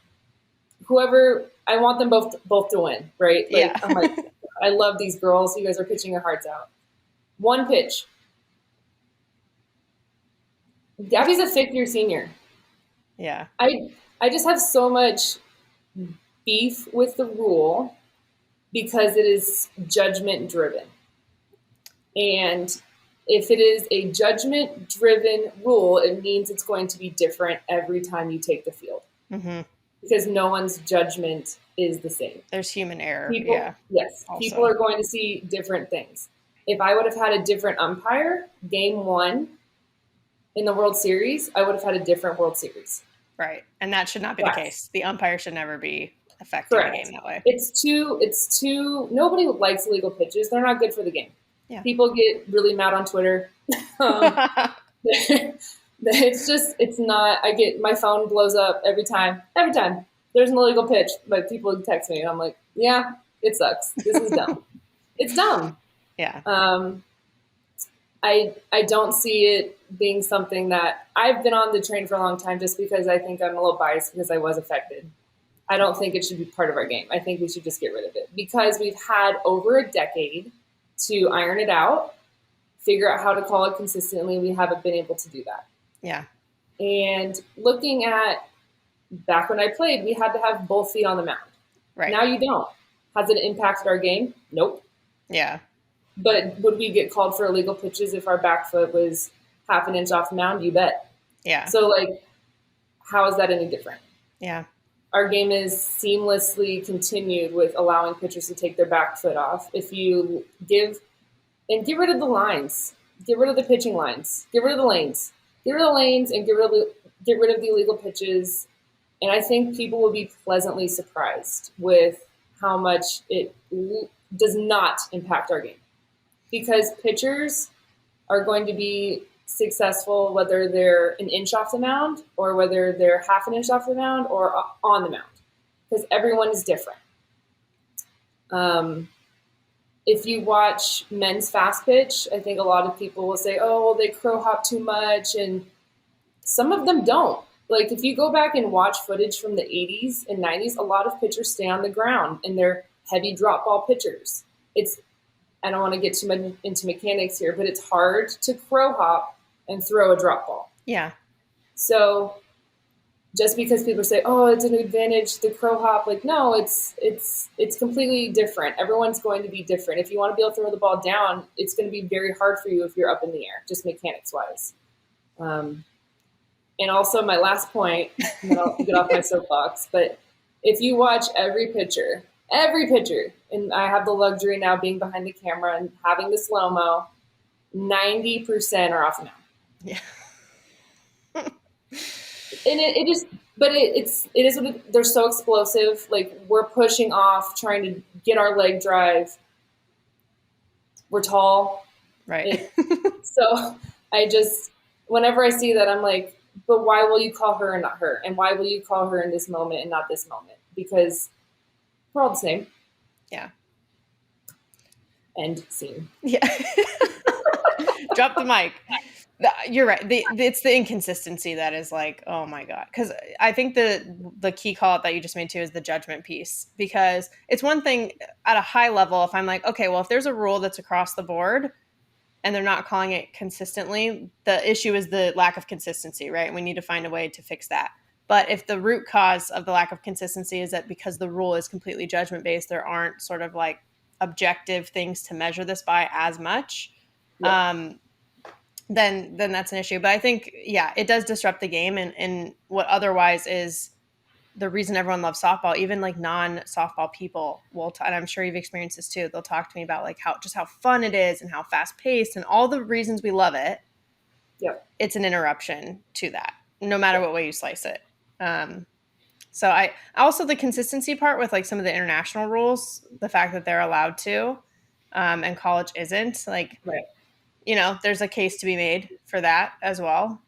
Whoever, I want them both to win, right? Like, yeah. I'm like, I love these girls. You guys are pitching your hearts out. One pitch. Gabby's a fifth-year senior. Yeah. I just have so much beef with the rule because it is judgment-driven. And if it is a judgment-driven rule, it means it's going to be different every time you take the field. Mm-hmm. Because no one's judgment is the same. There's human error. Yes. Also. People are going to see different things. If I would have had a different umpire, game one in the World Series, I would have had a different World Series. Right. And that should not be the case. The umpire should never be affecting the game that way. It's too, nobody likes illegal pitches. They're not good for the game. Yeah. People get really mad on Twitter. It's not, my phone blows up every time there's an illegal pitch, but people text me and I'm like, yeah, it sucks. This is dumb. It's dumb. Yeah. I don't see it being something that I've been on the train for a long time just because I think I'm a little biased because I was affected. I don't think it should be part of our game. I think we should just get rid of it because we've had over a decade to iron it out, figure out how to call it consistently. We haven't been able to do that. Yeah. And looking at back when I played, we had to have both feet on the mound. Right. Now you don't. Has it impacted our game? Nope. Yeah. But would we get called for illegal pitches if our back foot was half an inch off the mound? You bet. Yeah. So, how is that any different? Yeah. Our game is seamlessly continued with allowing pitchers to take their back foot off. If you get rid of the lines, get rid of the pitching lines, get rid of the lanes. Get rid of the lanes and get rid of the illegal pitches. And I think people will be pleasantly surprised with how much it does not impact our game. Because pitchers are going to be successful whether they're an inch off the mound or whether they're half an inch off the mound or on the mound. Because everyone is different. If you watch men's fast pitch, I think a lot of people will say, oh, well, they crow hop too much. And some of them don't. Like, if you go back and watch footage from the 80s and 90s, a lot of pitchers stay on the ground, and they're heavy drop ball pitchers. I don't want to get too much into mechanics here, but it's hard to crow hop and throw a drop ball. Yeah. So just because people say, oh, it's an advantage to crow hop, no, it's completely different. Everyone's going to be different. If you want to be able to throw the ball down, it's going to be very hard for you if you're up in the air, just mechanics wise. And also my last point, and then I'll get off my soapbox, but if you watch every pitcher, and I have the luxury now being behind the camera and having the slow-mo, 90% are off the mound. Yeah. And it is what they're so explosive. We're pushing off, trying to get our leg drive. We're tall. Right. So whenever I see that, I'm like, but why will you call her and not her? And why will you call her in this moment and not this moment? Because we're all the same. Yeah. End scene. Yeah. Drop the mic. You're right. It's the inconsistency that is oh my God. Because I think the key call out that you just made too is the judgment piece. Because it's one thing at a high level if I'm like, okay, well, if there's a rule that's across the board and they're not calling it consistently, the issue is the lack of consistency, right? And we need to find a way to fix that. But if the root cause of the lack of consistency is that because the rule is completely judgment based, there aren't sort of like objective things to measure this by as much, Yep. then that's an issue. But I think, yeah, it does disrupt the game, and what otherwise is the reason everyone loves softball. Even like non-softball people will, and I'm sure you've experienced this too. They'll talk to me about like how fun it is and how fast paced and all the reasons we love it. Yep. It's an interruption to that, no matter Yep. what way you slice it. So I also, the consistency part with like some of the international rules, the fact that they're allowed to, and college isn't, like, Right. there's a case to be made for that as well.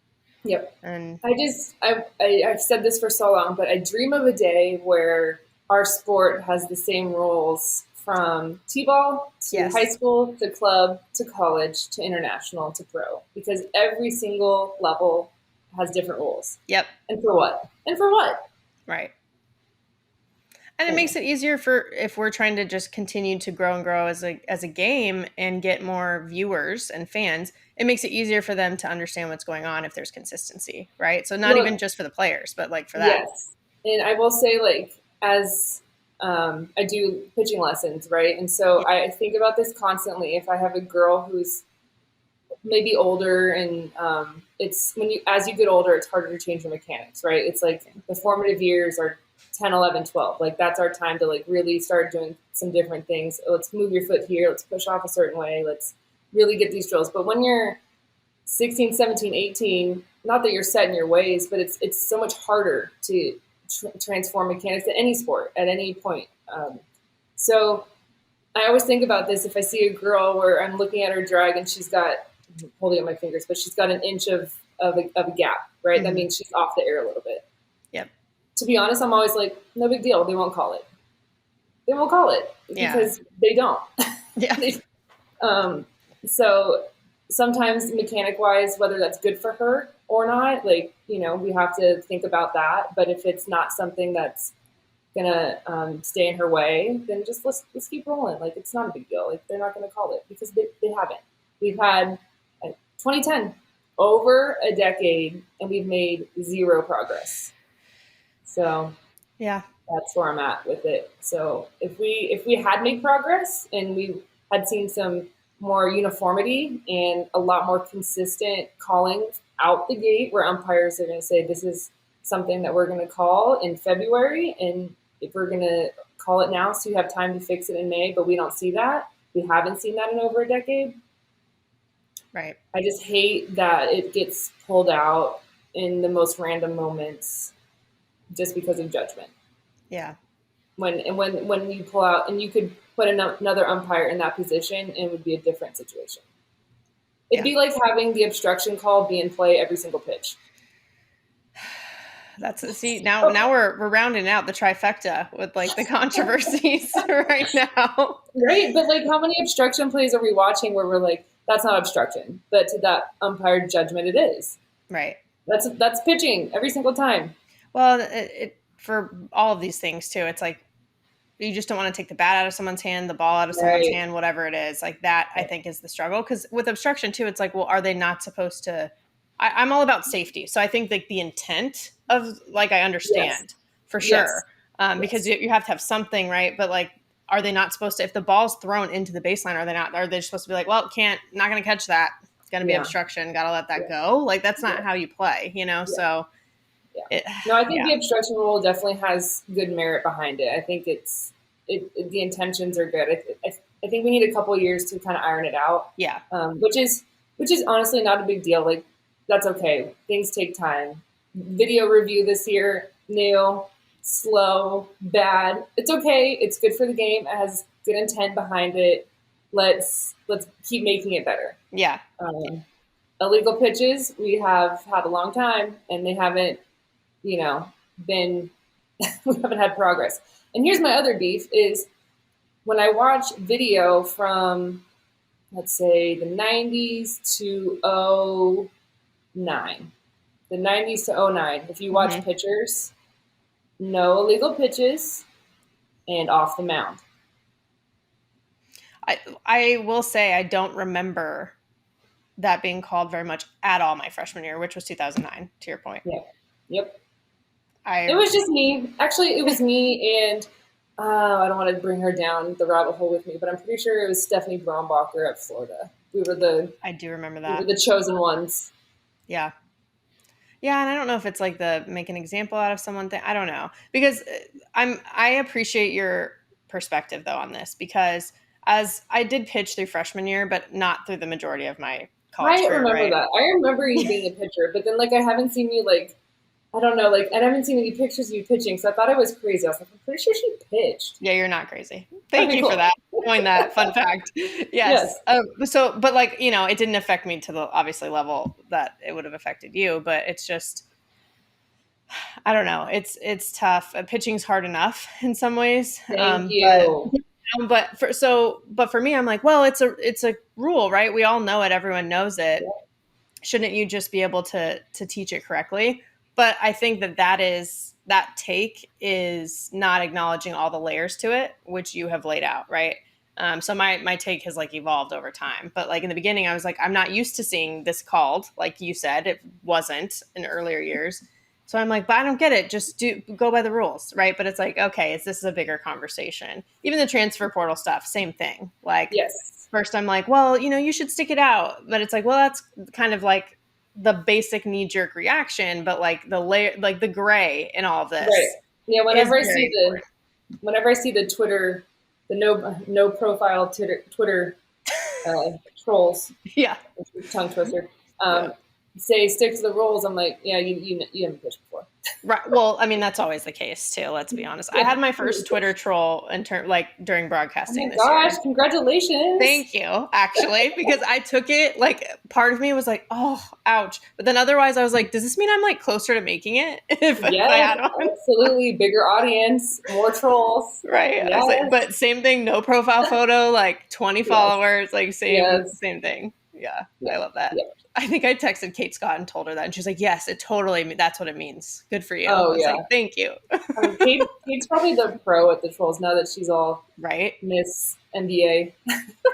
Yep. And I've said this for so long, but I dream of a day where our sport has the same rules from t-ball to yes, high school to club to college to international to pro, because every single level has different rules. yep, And for what? And for what? right. And it makes it easier for if we're trying to just continue to grow and grow as a game and get more viewers and fans. It makes it easier for them to understand what's going on if there's consistency, right? So not even just for the players, but like for that. Yes. And I will say, like, as I do pitching lessons, right? And so Yeah. I think about this constantly. If I have a girl who's maybe older, and it's as you get older, it's harder to change your mechanics, right? It's like the formative years are 10, 11, 12. Like, that's our time to like really start doing some different things. Let's move your foot here. Let's push off a certain way. Let's really get these drills. But when you're 16, 17, 18, not that you're set in your ways, but it's so much harder to transform mechanics in any sport at any point. So I always think about this. If I see a girl where I'm looking at her drag and she's got, I'm holding up my fingers, but she's got an inch of a gap, right? Mm-hmm. That means she's off the air a little bit. Yep. To be honest, I'm always like, no big deal. They won't call it. They won't call it because they don't. Yeah. So sometimes mechanic wise, whether that's good for her or not, like, we have to think about that. But if it's not something that's gonna stay in her way, then just let's keep rolling. Like, it's not a big deal. Like, they're not gonna call it because they haven't. We've had 2010 over a decade and we've made zero progress. So yeah, that's where I'm at with it. So if we had made progress and we had seen some more uniformity and a lot more consistent calling out the gate, where umpires are going to say, this is something that we're going to call in February, and if we're going to call it now so you have time to fix it in May, but we don't see that. We haven't seen that in over a decade. Right. I just hate that it gets pulled out in the most random moments just because of judgment. Yeah. When you pull out, and you could put another umpire in that position, and it would be a different situation. It'd be like having the obstruction call be in play every single pitch. Now we're rounding out the trifecta with like the controversies right now. Right, but like, how many obstruction plays are we watching where we're like, that's not obstruction, but to that umpire judgment, it is. Right. That's pitching every single time. Well, it for all of these things too, it's like you just don't want to take the bat out of someone's hand, the ball out of someone's hand, whatever it is. Like that, I think, is the struggle. Because with obstruction too, it's like, well, are they not supposed to? I'm all about safety, so I think like the intent of, like, I understand for sure, because you have to have something, right? But like, are they not supposed to? If the ball's thrown into the baseline, are they not? Are they supposed to be like, well, not going to catch that? It's going to be obstruction. Got to let that go. Like, that's not how you play, So. No, I think the obstruction rule definitely has good merit behind it. I think the intentions are good. I think we need a couple of years to kind of iron it out. Yeah. Which is honestly not a big deal. Like, that's okay. Things take time. Video review this year, new, slow, bad. It's okay. It's good for the game. It has good intent behind it. Let's keep making it better. Yeah. Illegal pitches, we have had a long time, and they haven't, been, we haven't had progress. And here's my other beef is when I watch video from, let's say, the 90s to 09. The 90s to 09, if you watch pitchers, no illegal pitches and off the mound. I will say I don't remember that being called very much at all my freshman year, which was 2009, to your point. Yeah. Yep. It was just me. Actually, it was me and I don't want to bring her down the rabbit hole with me, but I'm pretty sure it was Stephanie Brombacher at Florida. I do remember We were that. the chosen ones. Yeah. Yeah, and I don't know if it's like the make an example out of someone thing. I don't know. Because I appreciate your perspective though on this, because as I did pitch through freshman year, but not through the majority of my college I career, remember right? that. I remember you being a pitcher, but then like I haven't seen you like I don't know, like I haven't seen any pictures of you pitching, so I thought I was crazy. I was like, I'm pretty sure she pitched. Yeah, you're not crazy. Thank Okay, you for cool. that. Knowing that fun fact. Yes. Yes. So, but like, it didn't affect me to the obviously level that it would have affected you, but it's just, I don't know. It's tough. Pitching's hard enough in some ways. Thank But you. but for me, I'm like, well, it's a rule, right? We all know it. Everyone knows it. Shouldn't you just be able to teach it correctly? But I think that take is not acknowledging all the layers to it, which you have laid out, right? So my take has like evolved over time. But like in the beginning, I was like, I'm not used to seeing this called, like you said, it wasn't in earlier years. So I'm like, but I don't get it. Just go by the rules, right? But it's like, okay, this is a bigger conversation. Even the transfer portal stuff, same thing. Like Yes. first I'm like, well, you should stick it out. But it's like, well, that's kind of like the basic knee jerk reaction, but like the layer, like the gray in all of Right. this Yeah, is very important. whenever I see the Twitter, the no profile Twitter trolls, Yeah. tongue twister, Yeah. say stick to the rules. I'm like, yeah, you haven't pitched before. Right. Well, I mean, that's always the case too. Let's be honest. I Yeah. had my first Twitter troll like during Oh my broadcasting this gosh! year. Congratulations. Thank you, actually, because I took it like part of me was like, oh, ouch. But then otherwise I was like, does this mean I'm like closer to making it if I Yes, had one? absolutely. Bigger audience, more trolls. Right. I was like, Yes. but same thing, no profile photo, like 20 Yes. followers, like same Yes. same thing. Yeah. Yeah. I love that. Yeah. I think I texted Kate Scott and told her that, and she was like, yes, that's what it means. Good for you. I Oh was yeah. like, thank you. I mean, Kate's probably the pro at the trolls now that she's all Right. Miss NBA.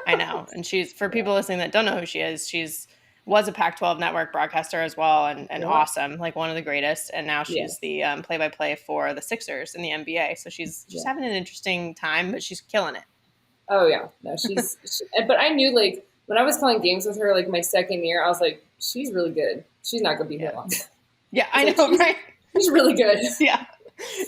I know. And she's, for people listening that don't know who she is, was a Pac-12 Network broadcaster as well, and Yeah. awesome, like one of the greatest. And now she's Yeah. the play-by-play for the Sixers in the NBA. So she's having an interesting time, but she's killing it. Oh yeah. No, but I knew like when I was calling games with her, like my second year, I was like, she's really good. She's not gonna be here long. Yeah, I know, right? She's really good. Yeah.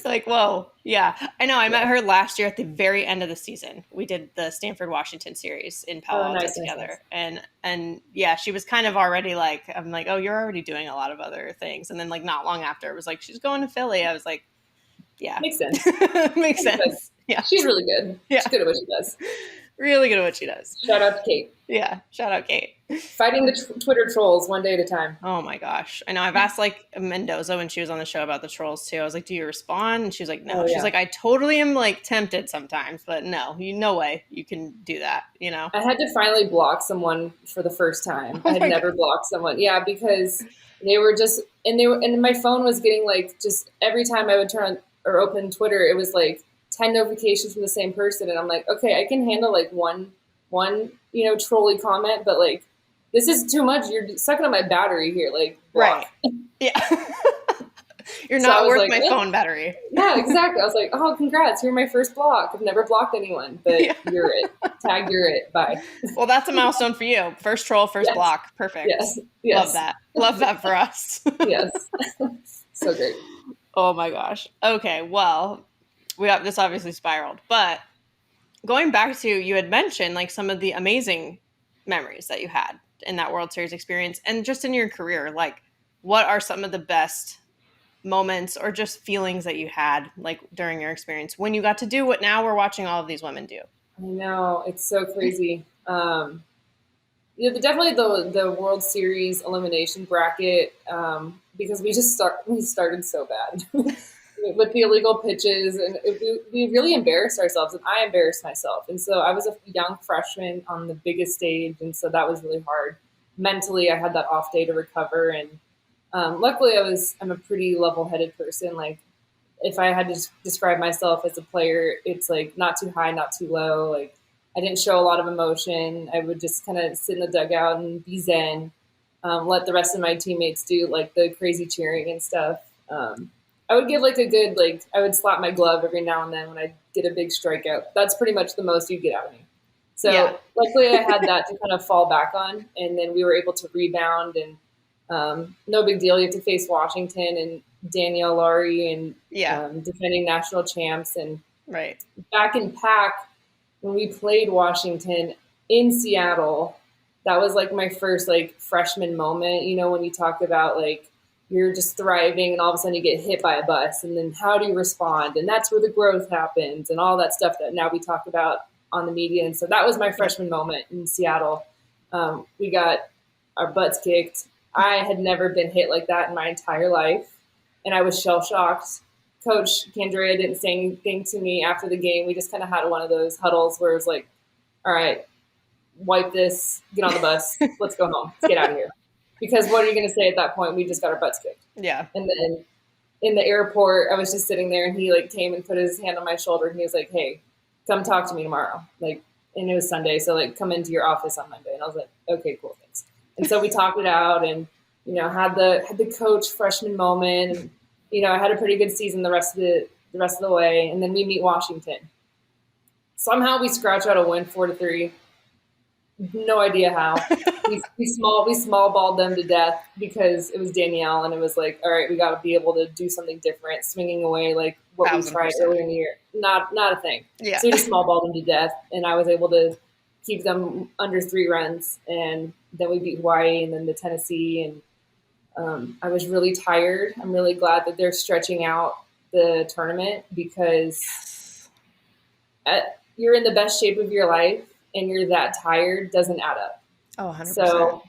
Like, whoa. Yeah. I know. I met her last year at the very end of the season. We did the Stanford Washington series in Palo Alto together. Nice. And yeah, she was kind of already like, I'm like, oh, you're already doing a lot of other things. And then like not long after it was like, she's going to Philly. I was like, yeah. Makes sense. Makes sense. Yeah. She's really good. Yeah. She's good at what she does. Really good at what she does. Shout out to Kate. Yeah. Shout out Kate. Fighting the Twitter trolls one day at a time. Oh my gosh. I know. I've asked like Mendoza when she was on the show about the trolls too. I was like, do you respond? And she was like, no. She's like, I totally am like tempted sometimes, but no, no way you can do that, I had to finally block someone for the first time. I had never blocked someone. Yeah, because they were just, and my phone was getting like, just every time I would turn on or open Twitter, it was like 10 notifications from the same person. And I'm like, okay, I can handle like one, trolly comment, but like, this is too much. You're sucking on my battery here. Like, block. Right. Yeah. You're not worth like, my phone battery. Yeah, exactly. I was like, oh, congrats. You're my first block. I've never blocked anyone, but you're it. Tag, you're it. Bye. Well, that's a milestone for you. First troll, first block. Perfect. Yes. Love that. Love that for us. Yes. So great. Oh my gosh. Okay. Well, this obviously spiraled, but going back to, you had mentioned like some of the amazing memories that you had in that World Series experience and just in your career. Like, what are some of the best moments or just feelings that you had like during your experience when you got to do what now we're watching all of these women do? I know, it's so crazy. Definitely the World Series elimination bracket, because we started so bad with the illegal pitches, and we really embarrassed ourselves, and I embarrassed myself. And so I was a young freshman on the biggest stage, and so that was really hard. Mentally, I had that off day to recover, and luckily I'm a pretty level-headed person. Like, if I had to describe myself as a player, it's like not too high, not too low. Like, I didn't show a lot of emotion. I would just kind of sit in the dugout and be zen, let the rest of my teammates do like the crazy cheering and stuff. I would give like a good, like, I would slap my glove every now and then when I get a big strikeout. That's pretty much the most you get out of me. Yeah. So luckily I had that to kind of fall back on, and then we were able to rebound, and no big deal. You have to face Washington and Danielle Laurie and Yeah. defending national champs. And Right. back in Pac, when we played Washington in Seattle, that was like my first like freshman moment. You know, when you talk about like you're just thriving and all of a sudden you get hit by a bus, and then how do you respond? And that's where the growth happens and all that stuff that now we talk about on the media. And so that was my freshman moment in Seattle. We got our butts kicked. I had never been hit like that in my entire life, and I was shell shocked. Coach Candrea didn't say anything to me after the game. We just kind of had one of those huddles where it was like, all right, wipe this, get on the bus, let's go home, let's get out of here. Because what are you going to say at that point? We just got our butts kicked. Yeah. And then in the airport, I was just sitting there, and he like came and put his hand on my shoulder, and he was like, hey, come talk to me tomorrow. Like, and it was Sunday, so like come into your office on Monday. And I was like, okay, cool, thanks. And so we talked it out, and you know, had the coach freshman moment, and you know, I had a pretty good season the rest of the way. And then we meet Washington. Somehow we scratch out a win 4-3. No idea how. we small balled them to death because it was Danielle, and it was like, all right, we got to be able to do something different, swinging away like what we tried earlier in the year. Not a thing. Yeah. So we just small balled them to death, and I was able to keep them under 3 runs, and then we beat Hawaii and then the Tennessee, and I was really tired. I'm really glad that they're stretching out the tournament because you're in the best shape of your life and you're that tired doesn't add up. Oh, 100%. So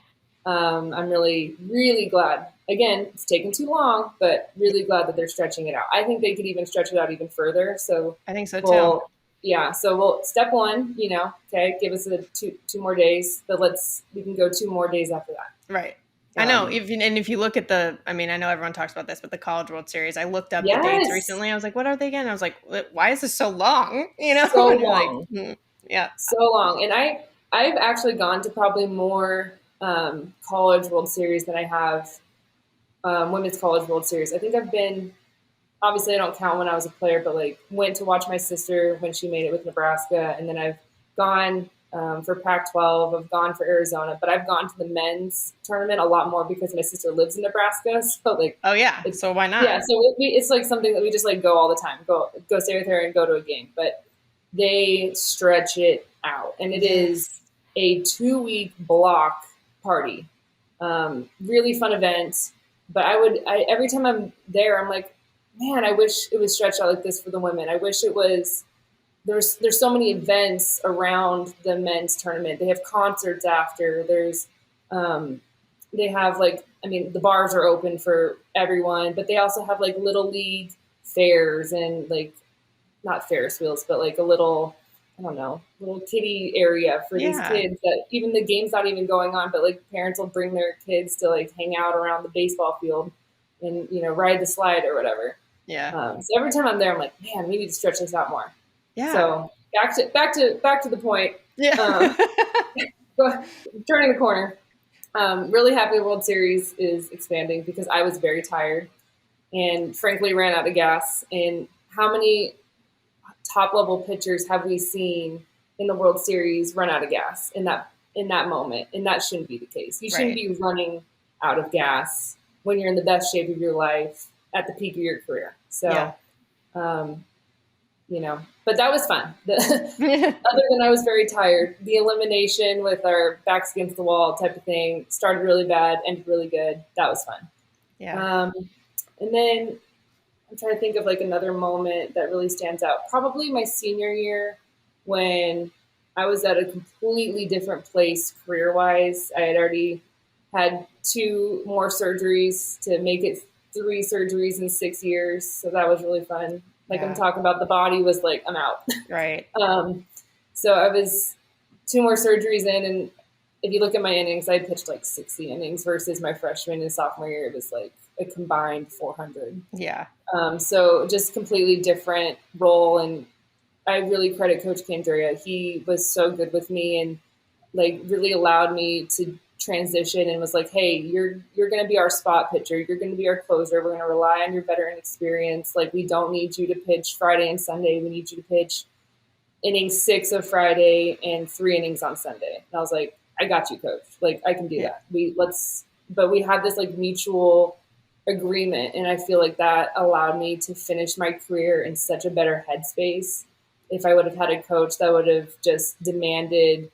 I'm really, really glad. Again, it's taken too long, but really glad that they're stretching it out. I think they could even stretch it out even further. So I think so too. Yeah. So we'll step 1, you know, okay, give us two more days, but we can go 2 more days after that. Right. I know. If you look at I know everyone talks about this, but the College World Series, I looked up the dates recently. I was like, what are they again? I was like, why is this so long? You know, so long. Like, yeah, so long. And I've actually gone to probably more College World Series than I have Women's College World Series. I think I've been, obviously I don't count when I was a player, but like went to watch my sister when she made it with Nebraska. And then I've gone for Pac-12, I've gone for Arizona, but I've gone to the men's tournament a lot more because my sister lives in Nebraska. So like, oh yeah, so why not? Yeah, so it's like something that we just like go all the time, go stay with her and go to a game. But they stretch it out, and it is a 2-week block party. Really fun event. But every time I'm there, I'm like, man, I wish it was stretched out like this for the women. I wish it was. There's so many events around the men's tournament. They have concerts after. They have like, I mean, the bars are open for everyone, but they also have like little league fairs and like, not Ferris wheels, but like a little, I don't know, little kiddie area for these kids that even the game's not even going on, but like parents will bring their kids to like hang out around the baseball field and, you know, ride the slide or whatever. Yeah. So every time I'm there, I'm like, man, we need to stretch this out more. Yeah. So back to the point. Yeah. Turning the corner. Really happy the World Series is expanding because I was very tired and frankly ran out of gas. And how many top level pitchers have we seen in the World Series run out of gas in that moment? And that shouldn't be the case. You shouldn't be running out of gas when you're in the best shape of your life at the peak of your career. So, you know, but that was fun. Other than I was very tired, the elimination with our backs against the wall type of thing started really bad, ended really good. That was fun. Yeah. And then I'm trying to think of like another moment that really stands out. Probably my senior year when I was at a completely different place career-wise. I had already had 2 more surgeries to make it 3 surgeries in 6 years. So that was really fun. Like I'm talking about, the body was like, I'm out. Right. So I was 2 more surgeries in, and if you look at my innings, I pitched like 60 innings versus my freshman and sophomore year, it was like a combined 400. Yeah. So just completely different role. And I really credit Coach Candrea. He was so good with me and like really allowed me to transition and was like, hey, you're going to be our spot pitcher. You're going to be our closer. We're going to rely on your veteran experience. Like, we don't need you to pitch Friday and Sunday. We need you to pitch inning 6 of Friday and 3 innings on Sunday. And I was like, I got you, coach. Like, I can do that. But we had this like mutual agreement. And I feel like that allowed me to finish my career in such a better headspace. If I would have had a coach that would have just demanded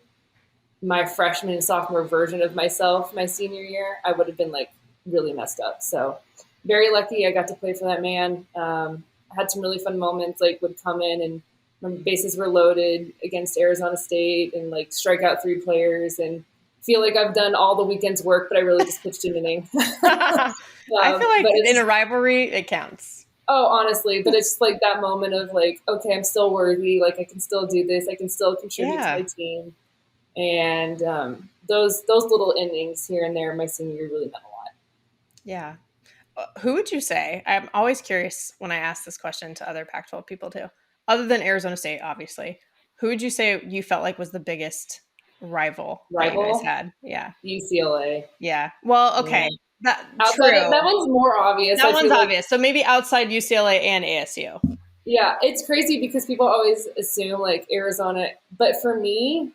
my freshman and sophomore version of myself my senior year, I would have been like really messed up. So very lucky I got to play for that man. I had some really fun moments, like would come in and my bases were loaded against Arizona State and like strike out 3 players and feel like I've done all the weekend's work, but I really just pitched an inning. I feel like in a rivalry, it counts. Oh, honestly, but it's like that moment of like, okay, I'm still worthy. Like, I can still do this. I can still contribute to my team. And those little innings here and there my senior year really meant a lot. Yeah. Who would you say? I'm always curious when I ask this question to other Pac-12 people too, other than Arizona State, obviously. Who would you say you felt like was the biggest rival that you guys had? Yeah. UCLA. Yeah. Well, okay. Yeah. That one's more obvious. That one's obvious. So maybe outside UCLA and ASU. Yeah, it's crazy because people always assume like Arizona, but for me,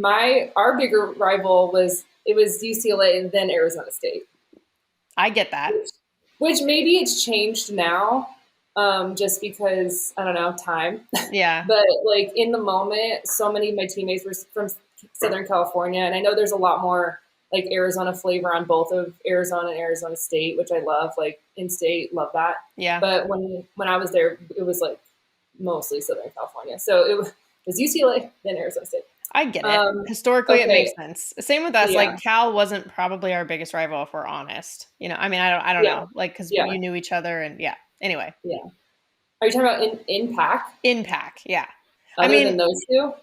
our bigger rival was UCLA and then Arizona State. I get that. Which maybe it's changed now, just because, I don't know, time. Yeah. But like in the moment, so many of my teammates were from Southern California, and I know there's a lot more like Arizona flavor on both of Arizona and Arizona State, which I love. Like in-state, love that. Yeah. But when I was there, it was like mostly Southern California. So it was UCLA, then Arizona State. I get it. Historically, it makes sense. Same with us. Yeah. Like Cal wasn't probably our biggest rival, if we're honest. You know, I mean, I don't know, like because you knew each other, and Anyway. Yeah. Are you talking about in Pac? In Pac, yeah. Other than those two?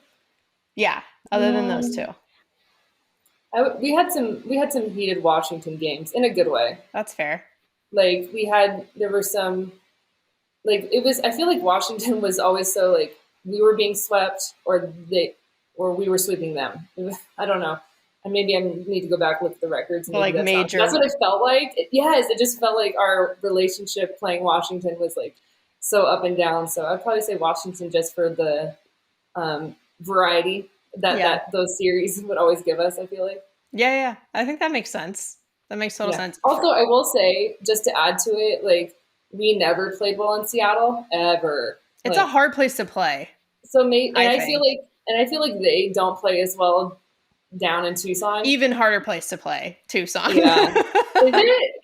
Yeah. Other than those two. We had some heated Washington games in a good way. That's fair. Like there were some, like I feel like Washington was always so like we were being swept or we were sweeping them. I don't know. And maybe I need to go back and look at the records. And like major. That's what it felt like. It just felt like our relationship playing Washington was like so up and down. So I'd probably say Washington just for the variety that those series would always give us, I feel like. Yeah. I think that makes sense. That makes total sense. Also, I will say, just to add to it, like we never played well in Seattle, ever. It's a hard place to play. So I feel like they don't play as well down in Tucson. Even harder place to play, Tucson. Yeah.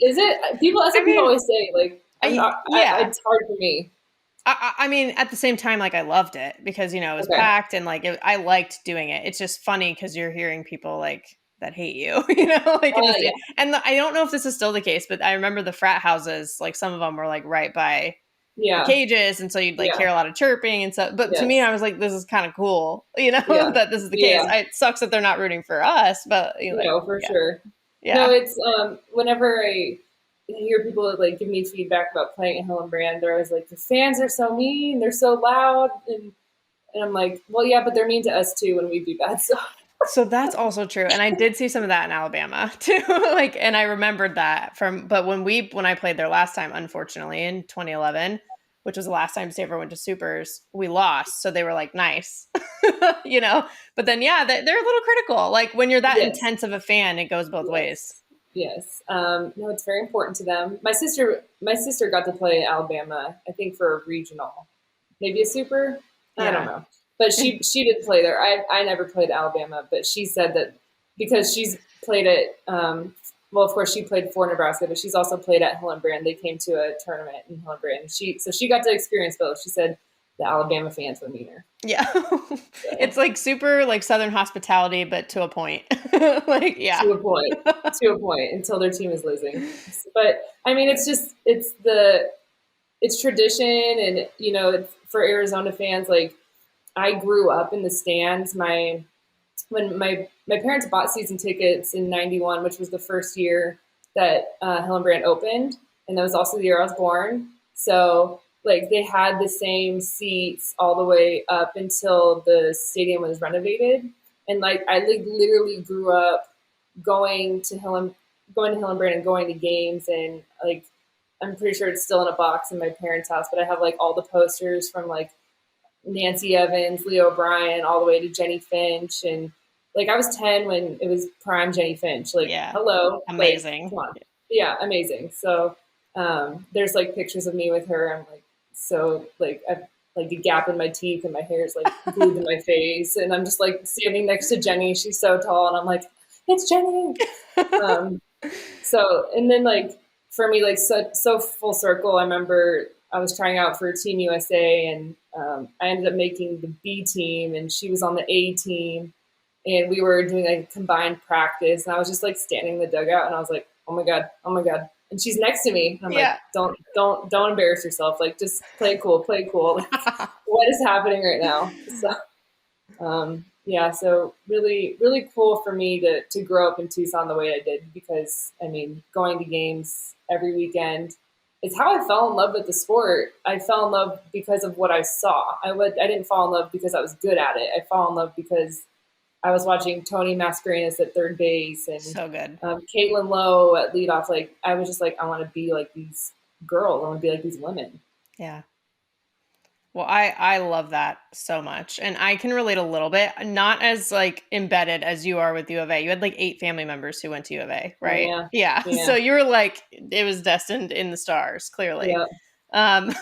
Is it? People always say, like, it's hard for me. I mean, at the same time, like I loved it because, it was packed and like I liked doing it. It's just funny because you're hearing people like that hate you, and I don't know if this is still the case, but I remember the frat houses, like some of them were like right by the cages. And so you'd like hear a lot of chirping and stuff. But to me, I was like, this is kind of cool, that this is the case. It sucks that they're not rooting for us, but for sure. Yeah. No, it's whenever I hear people like give me feedback about playing at Hillenbrand, they're always like, the fans are so mean, they're so loud, and I'm like, well, yeah, but they're mean to us too when we do bad stuff. So that's also true. And I did see some of that in Alabama too. And I remembered that but when I played there last time, unfortunately in 2011, which was the last time State ever went to Supers, we lost. So they were like, nice, but then, they're a little critical. Like when you're that intense of a fan, it goes both ways. Yes. No, it's very important to them. My sister got to play Alabama, I think for a regional, maybe a super. I don't know. But she did play there. I never played Alabama, but she said that because she's played at, of course she played for Nebraska, but she's also played at Hillenbrand. They came to a tournament in Hillenbrand. So she got to experience both. She said the Alabama fans were meaner. Yeah. It's like super like Southern hospitality, but to a point. To a point until their team is losing. But I mean, it's tradition. And, for Arizona fans, like, I grew up in the stands. When my parents bought season tickets in '91, which was the first year that Hillenbrand opened, and that was also the year I was born. So like they had the same seats all the way up until the stadium was renovated, and like I literally grew up going to Hillenbrand and going to games, and like I'm pretty sure it's still in a box in my parents' house, but I have like all the posters from like Nancy Evans, Leo O'Brien, all the way to Jenny Finch. And like I was 10 when it was prime Jenny Finch. Like, Yeah. hello, like, Amazing. come on. Yeah, amazing. So there's like pictures of me with her. I'm like, so like, I've like a gap in my teeth and my hair is like glued to my face. And I'm just like standing next to Jenny. She's so tall. And I'm like, it's Jenny. Um, so, and then like for me, like so full circle, I remember I was trying out for Team USA, and I ended up making the B team, and she was on the A team, and we were doing like combined practice, and I was just like standing in the dugout, and I was like, oh my god, and she's next to me, and I'm Yeah. like, don't embarrass yourself, like just play cool, like, what is happening right now? So yeah, so really, really cool for me to grow up in Tucson the way I did, because I mean, going to games every weekend is how I fell in love with the sport. I fell in love because of what I saw. I didn't fall in love because I was good at it. I fell in love because I was watching Tony Mascarenas at third base and So good. Caitlin Lowe at leadoff. Like I was just like, I want to be like these girls. I want to be like these women. Yeah. Well, I love that so much. And I can relate a little bit, not as like embedded as you are with U of A. You had like 8 family members who went to U of A, Oh right? yeah, Yeah. yeah, So you were like, it was destined in the stars, clearly. yeah. Um,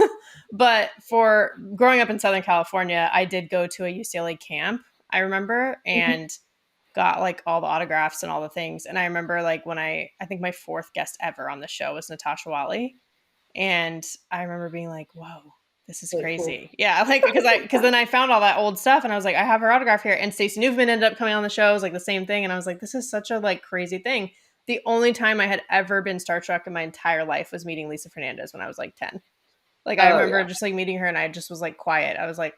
but for growing up in Southern California, I did go to a UCLA camp, I remember, Mhm. and got like all the autographs and all the things. And I remember like when I think my 4th guest ever on the show was Natasha Wally. And I remember being like, whoa, this is Really cool. crazy. Yeah. Like, because then I found all that old stuff and I was like, I have her autograph here. And Stacey Newman ended up coming on the show. It was like the same thing. And I was like, this is such a like crazy thing. The only time I had ever been starstruck in my entire life was meeting Lisa Fernandez when I was like 10. Like, I Oh remember yeah, just like meeting her and I just was like quiet. I was like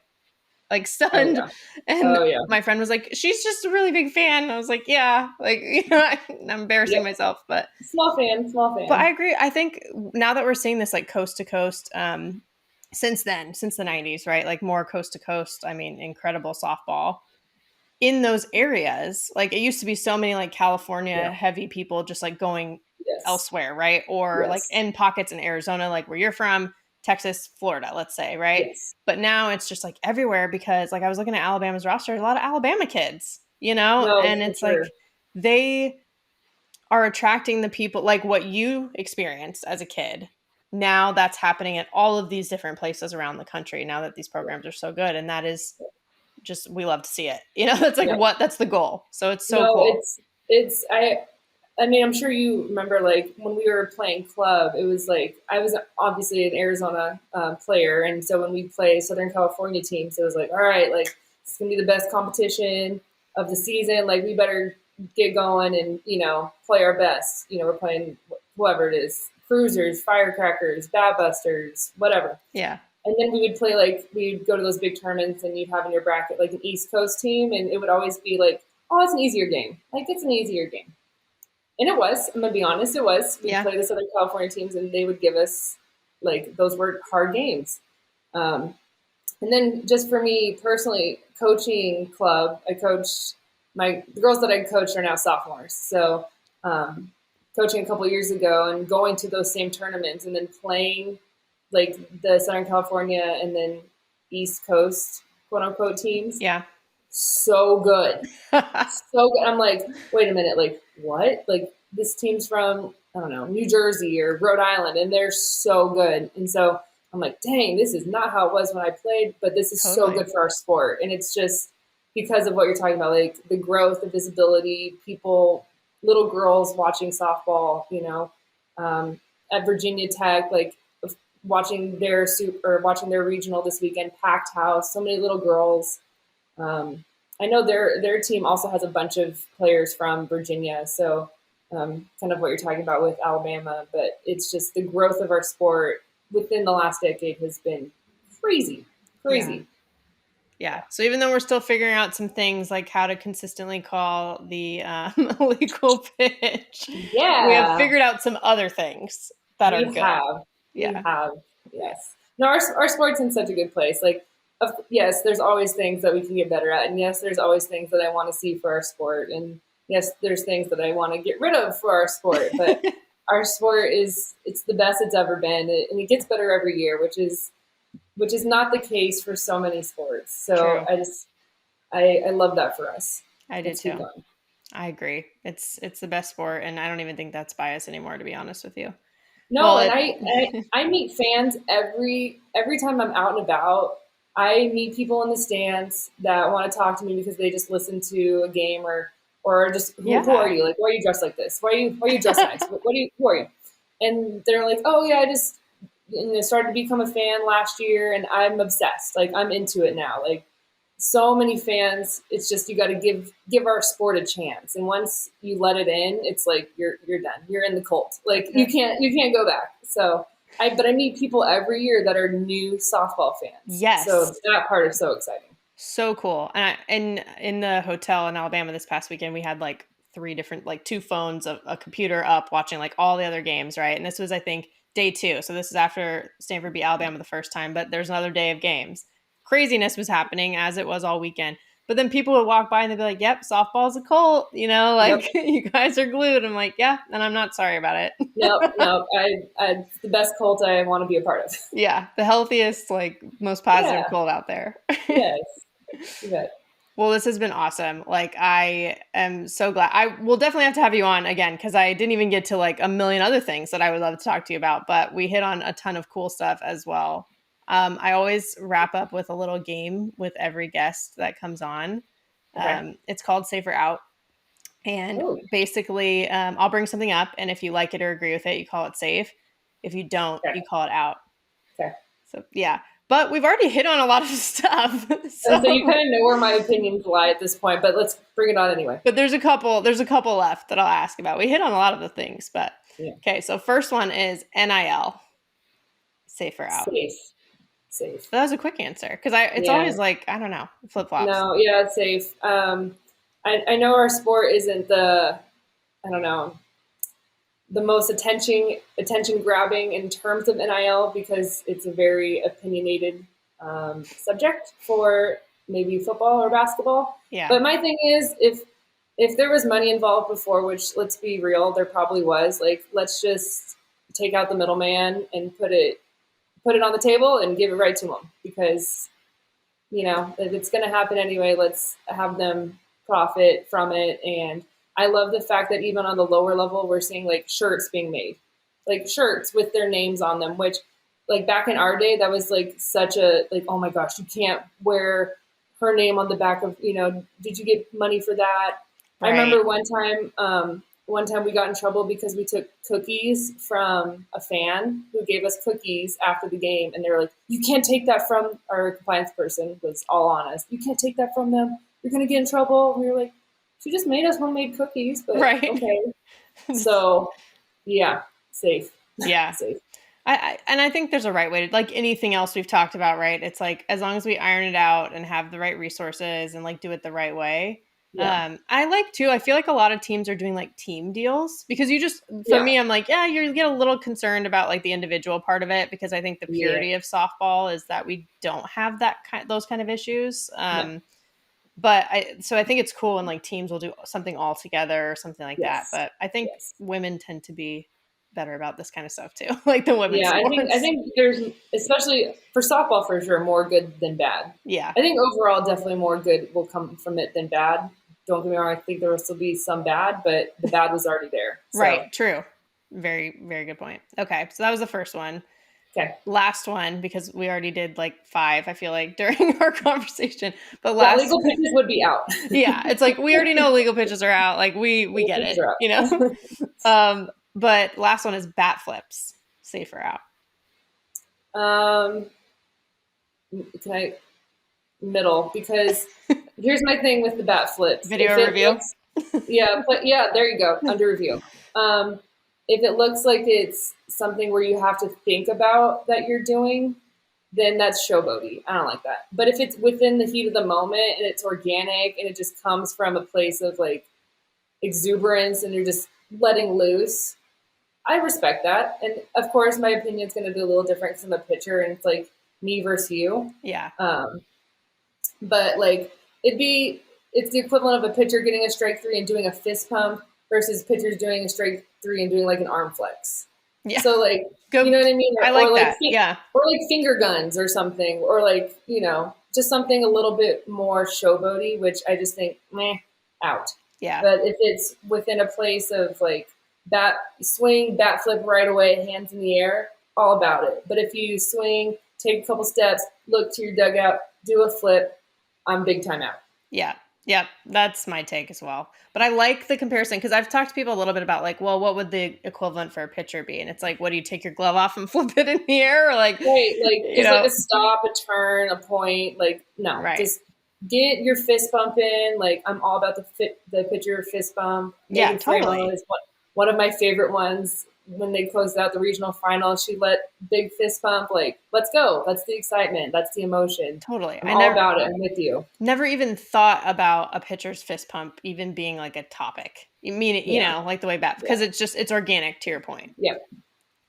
oh stunned. yeah, And oh yeah. my friend was like, she's just a really big fan. And I was like, yeah, like, I'm embarrassing Yep. myself, Small fan, small but I fan. agree. I think now that we're seeing this like coast to coast, since then, since the 90s, right? Like more coast to coast. I mean, incredible softball in those areas. Like it used to be so many like California Yeah. heavy people just like going Yes. elsewhere, right? Or like Yes. in pockets in Arizona, like where you're from, Texas, Florida, let's say, right? Yes. But now it's just like everywhere because like I was looking at Alabama's roster, a lot of Alabama kids, No, and for it's sure. like they are attracting the people like what you experienced as a kid. Now that's happening at all of these different places around the country now that these Yeah. programs are so good. And that is just, we love to see it. That's like Yeah. that's the goal. So it's so No, cool. it's I mean, I'm sure you remember like when we were playing club, it was like I was obviously an Arizona player, and so when we play Southern California teams, it was like, all right, like it's gonna be the best competition of the season. Like we better get going and play our best. We're playing whoever it is, Cruisers, Firecrackers, Bad Busters, whatever. Yeah. And then we would play like we'd go to those big tournaments, and you'd have in your bracket like an East Coast team, and it would always be like, oh, it's an easier game. Like it's an easier game. And it was. I'm gonna be honest. It was. We'd Yeah. play the Southern California teams, and they would give us like those were hard games. Um, and then just for me personally, coaching club, I coached the girls that I coached are now sophomores. So um, coaching a couple years ago and going to those same tournaments and then playing like the Southern California and then East Coast quote unquote teams, Yeah. so good. So good. I'm like, wait a minute, like what? Like this team's from, I don't know, New Jersey or Rhode Island, and they're so good. And so I'm like, dang, this is not how it was when I played, but this is so Totally. good for our sport. And it's just because of what you're talking about, like the growth, the visibility, people, little girls watching softball, at Virginia Tech, like watching their regional this weekend, packed house, so many little girls. I know their team also has a bunch of players from Virginia, so kind of what you're talking about with Alabama. But it's just the growth of our sport within the last decade has been crazy, Yeah. crazy. Yeah. So even though we're still figuring out some things like how to consistently call the legal pitch, we have Yeah, figured out some other things that are we good. have, we Yeah. have, yes. No, our sport's in such a good place. Like, yes, there's always things that we can get better at, and yes, there's always things that I want to see for our sport. And yes, there's things that I want to get rid of for our sport, but our sport it's the best it's ever been, and it gets better every year, which is not the case for so many sports. So True. I love that for us. I do Let's keep too. going. I agree. It's the best sport, and I don't even think that's bias anymore, to be honest with you. No, Well, and I meet fans every time I'm out and about. I meet people in the stands that want to talk to me because they just listened to a game or just who are yeah. you? Like, why are you dressed like this? Why are you dressed nice? Who are you? And they're like, oh yeah, I just started to become a fan last year, and I'm obsessed. Like I'm into it now. Like so many fans, it's just you got to give our sport a chance, and once you let it in, it's like you're done. You're in the cult. Like you can't go back. So but I meet people every year that are new softball fans. So Yes. that part is so exciting. So cool. And in the hotel in Alabama this past weekend, we had like three different, like two phones, a computer up watching like all the other games, right? And this was, I think, day 2. So this is after Stanford beat Alabama the first time, but there's another day of games. Craziness was happening as it was all weekend. But then people would walk by and they'd be like, yep, softball's a cult, Yep. like you guys are glued. I'm like, yeah, and I'm not sorry about it. Nope. Nope. It's the best cult I want to be a part of. Yeah, the healthiest, like most positive Yeah. cult out there. Yes. You bet. Well, this has been awesome. Like, I am so glad. I will definitely have to have you on again because I didn't even get to like a million other things that I would love to talk to you about, but we hit on a ton of cool stuff as well. I always wrap up with a little game with every guest that comes on. Okay. It's called Safer Out. And Oh. basically, I'll bring something up, and if you like it or agree with it, you call it safe. If you don't, Okay. you call it out. Okay. So, yeah. But we've already hit on a lot of stuff. And so you So kind of know where my opinions lie at this point, but let's bring it on anyway. but there's a couple left that I'll ask about. We hit on a lot of the things, but Yeah. okay. So first one is NIL, safer out. Safe. Safe. That was a quick answer because it's Yeah. always like I don't know, flip flops. No, yeah, it's safe. I know our sport isn't I don't know, the most attention grabbing in terms of NIL because it's a very opinionated subject for maybe football or basketball. Yeah, But my thing is, if there was money involved before, which let's be real, there probably was. Like, let's just take out the middleman and put it on the table and give it right to them because if it's going to happen anyway, let's have them profit from it. And I love the fact that even on the lower level, we're seeing like shirts being made, like shirts with their names on them, which like back in our day, that was like such a, like, oh my gosh, you can't wear her name on the back of, did you get money for that? I right. remember one time we got in trouble because we took cookies from a fan who gave us cookies after the game, and they were like, you can't take that from, our compliance person was all on us. You can't take that from them. You're going to get in trouble. And we were like, she just made us homemade cookies, but Right. okay. So yeah, safe. Yeah. Safe. I think there's a right way to, like anything else we've talked about, right? It's like as long as we iron it out and have the right resources and like do it the right way. Yeah. I like too. I feel like a lot of teams are doing like team deals because for me, I'm like, yeah, you get a little concerned about like the individual part of it because I think the purity of softball is that we don't have those kind of issues. No. But I think it's cool when like teams will do something all together or something like that. But I think women tend to be better about this kind of stuff too, like the women's sports. I think there's, especially for softball for sure, more good than bad. Yeah. I think overall definitely more good will come from it than bad. Don't get me wrong, I think there will still be some bad, but the bad was already there. So. Right, true. Very, very good point. Okay, so that was the first one. Okay. Last one, because we already did like 5, I feel like, during our conversation. But legal pitches would be out. Yeah, it's like we already know legal pitches are out. Like we get it, But last one is bat flips. Safer out. Can I middle? Because here's my thing with the bat flips. Video review. There you go. Under review. If it looks like it's something where you have to think about that you're doing, then that's showboaty. I don't like that. But if it's within the heat of the moment and it's organic and it just comes from a place of like exuberance and you're just letting loose, I respect that. And of course, my opinion is going to be a little different because I'm a pitcher and it's like me versus you. Yeah. But like it'd be it's the equivalent of a pitcher getting a strike three and doing a fist pump versus pitchers doing a strike three and doing like an arm flex. Yeah. So like, Go. you know what I mean? I like that. Yeah. Or like finger guns or something, or like, you know, just something a little bit more showboaty, which I just think, meh, out. Yeah. But if it's within a place of like bat swing, bat flip right away, hands in the air, all about it. But if you swing, take a couple steps, look to your dugout, do a flip, I'm big time out. Yeah. Yep. That's my take as well. But I like the comparison because I've talked to people a little bit about like, well, what would the equivalent for a pitcher be? And it's like, what do you take your glove off and flip it in the air? Or like, right, like it's like a stop, a turn, a point. Like, no, right. Just get your fist bump in. Like, I'm all about the pitcher fist bump. Yeah, totally. Is one of my favorite ones. When they closed out the regional final, she let big fist bump. Like, let's go. That's the excitement. That's the emotion. Totally. I'm all about it. I'm with you. Never even thought about a pitcher's fist pump even being like a topic. You mean it, you know, like the way back because it's organic to your point. Yeah.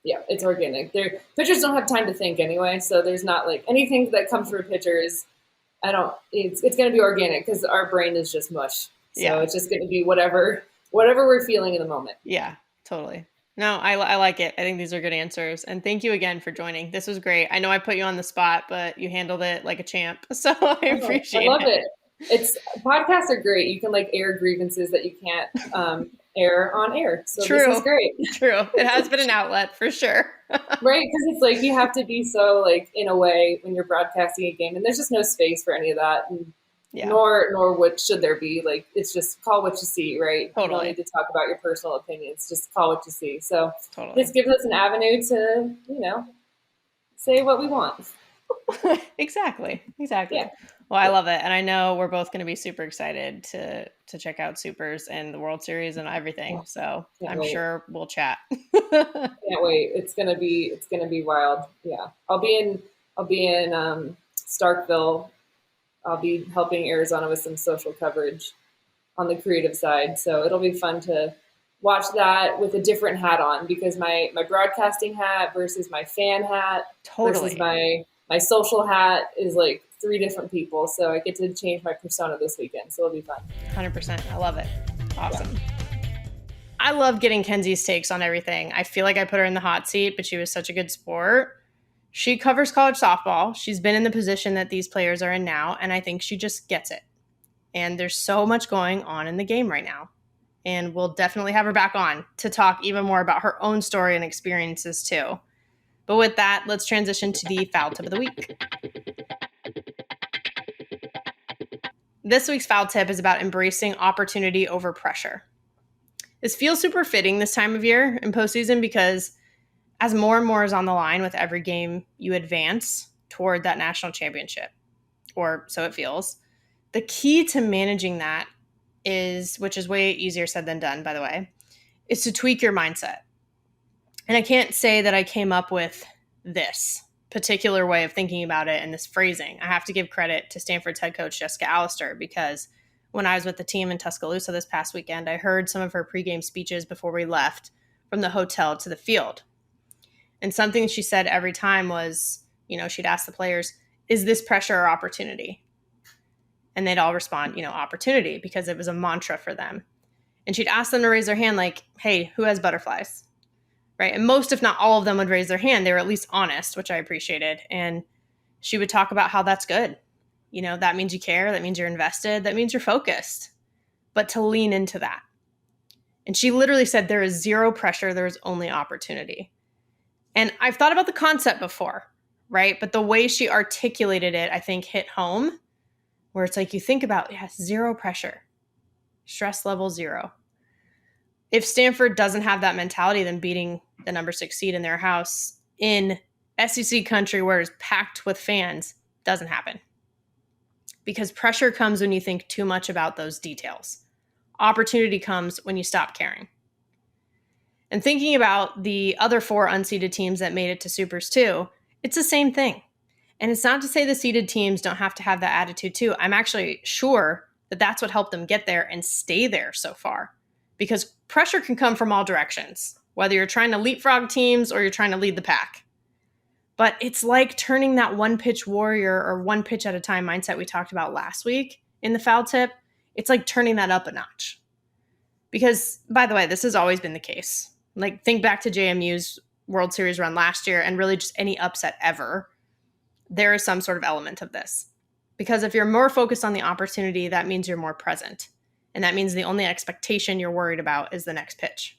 Yeah, it's organic. Pitchers don't have time to think anyway, so there's not like anything that comes through a pitcher is it's going to be organic because our brain is just mush. So it's just going to be whatever we're feeling in the moment. Yeah, totally. No, I like it. I think these are good answers. And thank you again for joining. This was great. I know I put you on the spot, but you handled it like a champ. So I appreciate it. I love it. Podcasts are great. You can like air grievances that you can't air on air. So True. This is great. True. It has been an outlet for sure. Right. Because it's like you have to be so like in a way when you're broadcasting a game and there's just no space for any of that. And nor what should there be. Like it's just call what you see, right? Totally. You don't need to talk about your personal opinions. Just call what you see. So this gives us an avenue to, you know, say what we want. Exactly. Yeah. Well, I love it. And I know we're both going to be super excited to check out Supers and the World Series and everything. So I'm sure we'll chat. Can't wait. It's gonna be wild. Yeah. I'll be in Starkville. I'll be helping Arizona with some social coverage on the creative side. So it'll be fun to watch that with a different hat on because my broadcasting hat versus my fan hat versus my social hat is like 3 different people. So I get to change my persona this weekend. So it'll be fun. 100%. I love it. Awesome. Yeah. I love getting Kenzie's takes on everything. I feel like I put her in the hot seat, but she was such a good sport. She covers college softball. She's been in the position that these players are in now, and I think she just gets it. And there's so much going on in the game right now. And we'll definitely have her back on to talk even more about her own story and experiences too. But with that, let's transition to the foul tip of the week. This week's foul tip is about embracing opportunity over pressure. This feels super fitting this time of year in postseason because as more and more is on the line with every game you advance toward that national championship, or so it feels, the key to managing that is, which is way easier said than done, by the way, is to tweak your mindset. And I can't say that I came up with this particular way of thinking about it and this phrasing. I have to give credit to Stanford's head coach, Jessica Allister, because when I was with the team in Tuscaloosa this past weekend, I heard some of her pregame speeches before we left from the hotel to the field. And something she said every time was, you know, she'd ask the players, is this pressure or opportunity? And they'd all respond, you know, opportunity, because it was a mantra for them. And she'd ask them to raise their hand like, hey, who has butterflies? Right? And most, if not all of them, would raise their hand. They were at least honest, which I appreciated. And she would talk about how that's good. You know, that means you care. That means you're invested. That means you're focused. But to lean into that. And she literally said there is zero pressure. There is only opportunity. And I've thought about the concept before, right? But the way she articulated it, I think, hit home, where it's like you think about, yes, zero pressure, stress level 0. If Stanford doesn't have that mentality, then beating the number 6 seed in their house in SEC country where it's packed with fans doesn't happen. Because pressure comes when you think too much about those details. Opportunity comes when you stop caring. And thinking about the other 4 unseeded teams that made it to Supers too, it's the same thing. And it's not to say the seeded teams don't have to have that attitude too. I'm actually sure that that's what helped them get there and stay there so far. Because pressure can come from all directions, whether you're trying to leapfrog teams or you're trying to lead the pack. But it's like turning that one pitch warrior or one pitch at a time mindset we talked about last week in the foul tip It's like turning that up a notch. Because, by the way, this has always been the case. Like, think back to JMU's World Series run last year and really just any upset ever. There is some sort of element of this. Because if you're more focused on the opportunity, that means you're more present. And that means the only expectation you're worried about is the next pitch.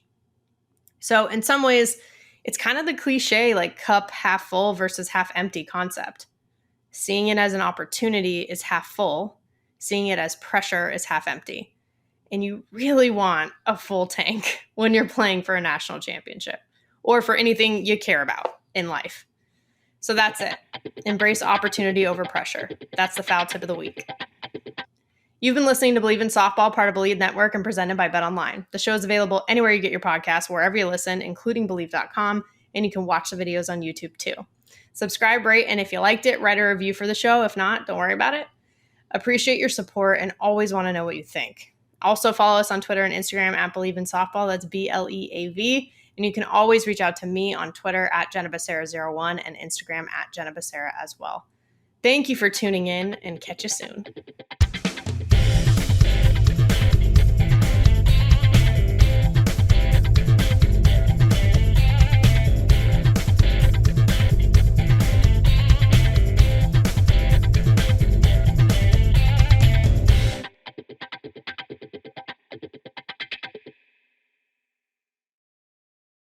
So in some ways, it's kind of the cliche, like cup half full versus half empty concept. Seeing it as an opportunity is half full. Seeing it as pressure is half empty. And you really want a full tank when you're playing for a national championship or for anything you care about in life. So that's it. Embrace opportunity over pressure. That's the foul tip of the week. You've been listening to Bleav in Softball, part of Bleav Network and presented by BetOnline. The show is available anywhere you get your podcasts, wherever you listen, including Bleav.com, and you can watch the videos on YouTube too. Subscribe, rate, and if you liked it, write a review for the show. If not, don't worry about it. Appreciate your support and always want to know what you think. Also follow us on Twitter and Instagram at Bleav in Softball. That's BLEAV. And you can always reach out to me on Twitter at JennaBecerra01 and Instagram at JennaBecerra as well. Thank you for tuning in and catch you soon.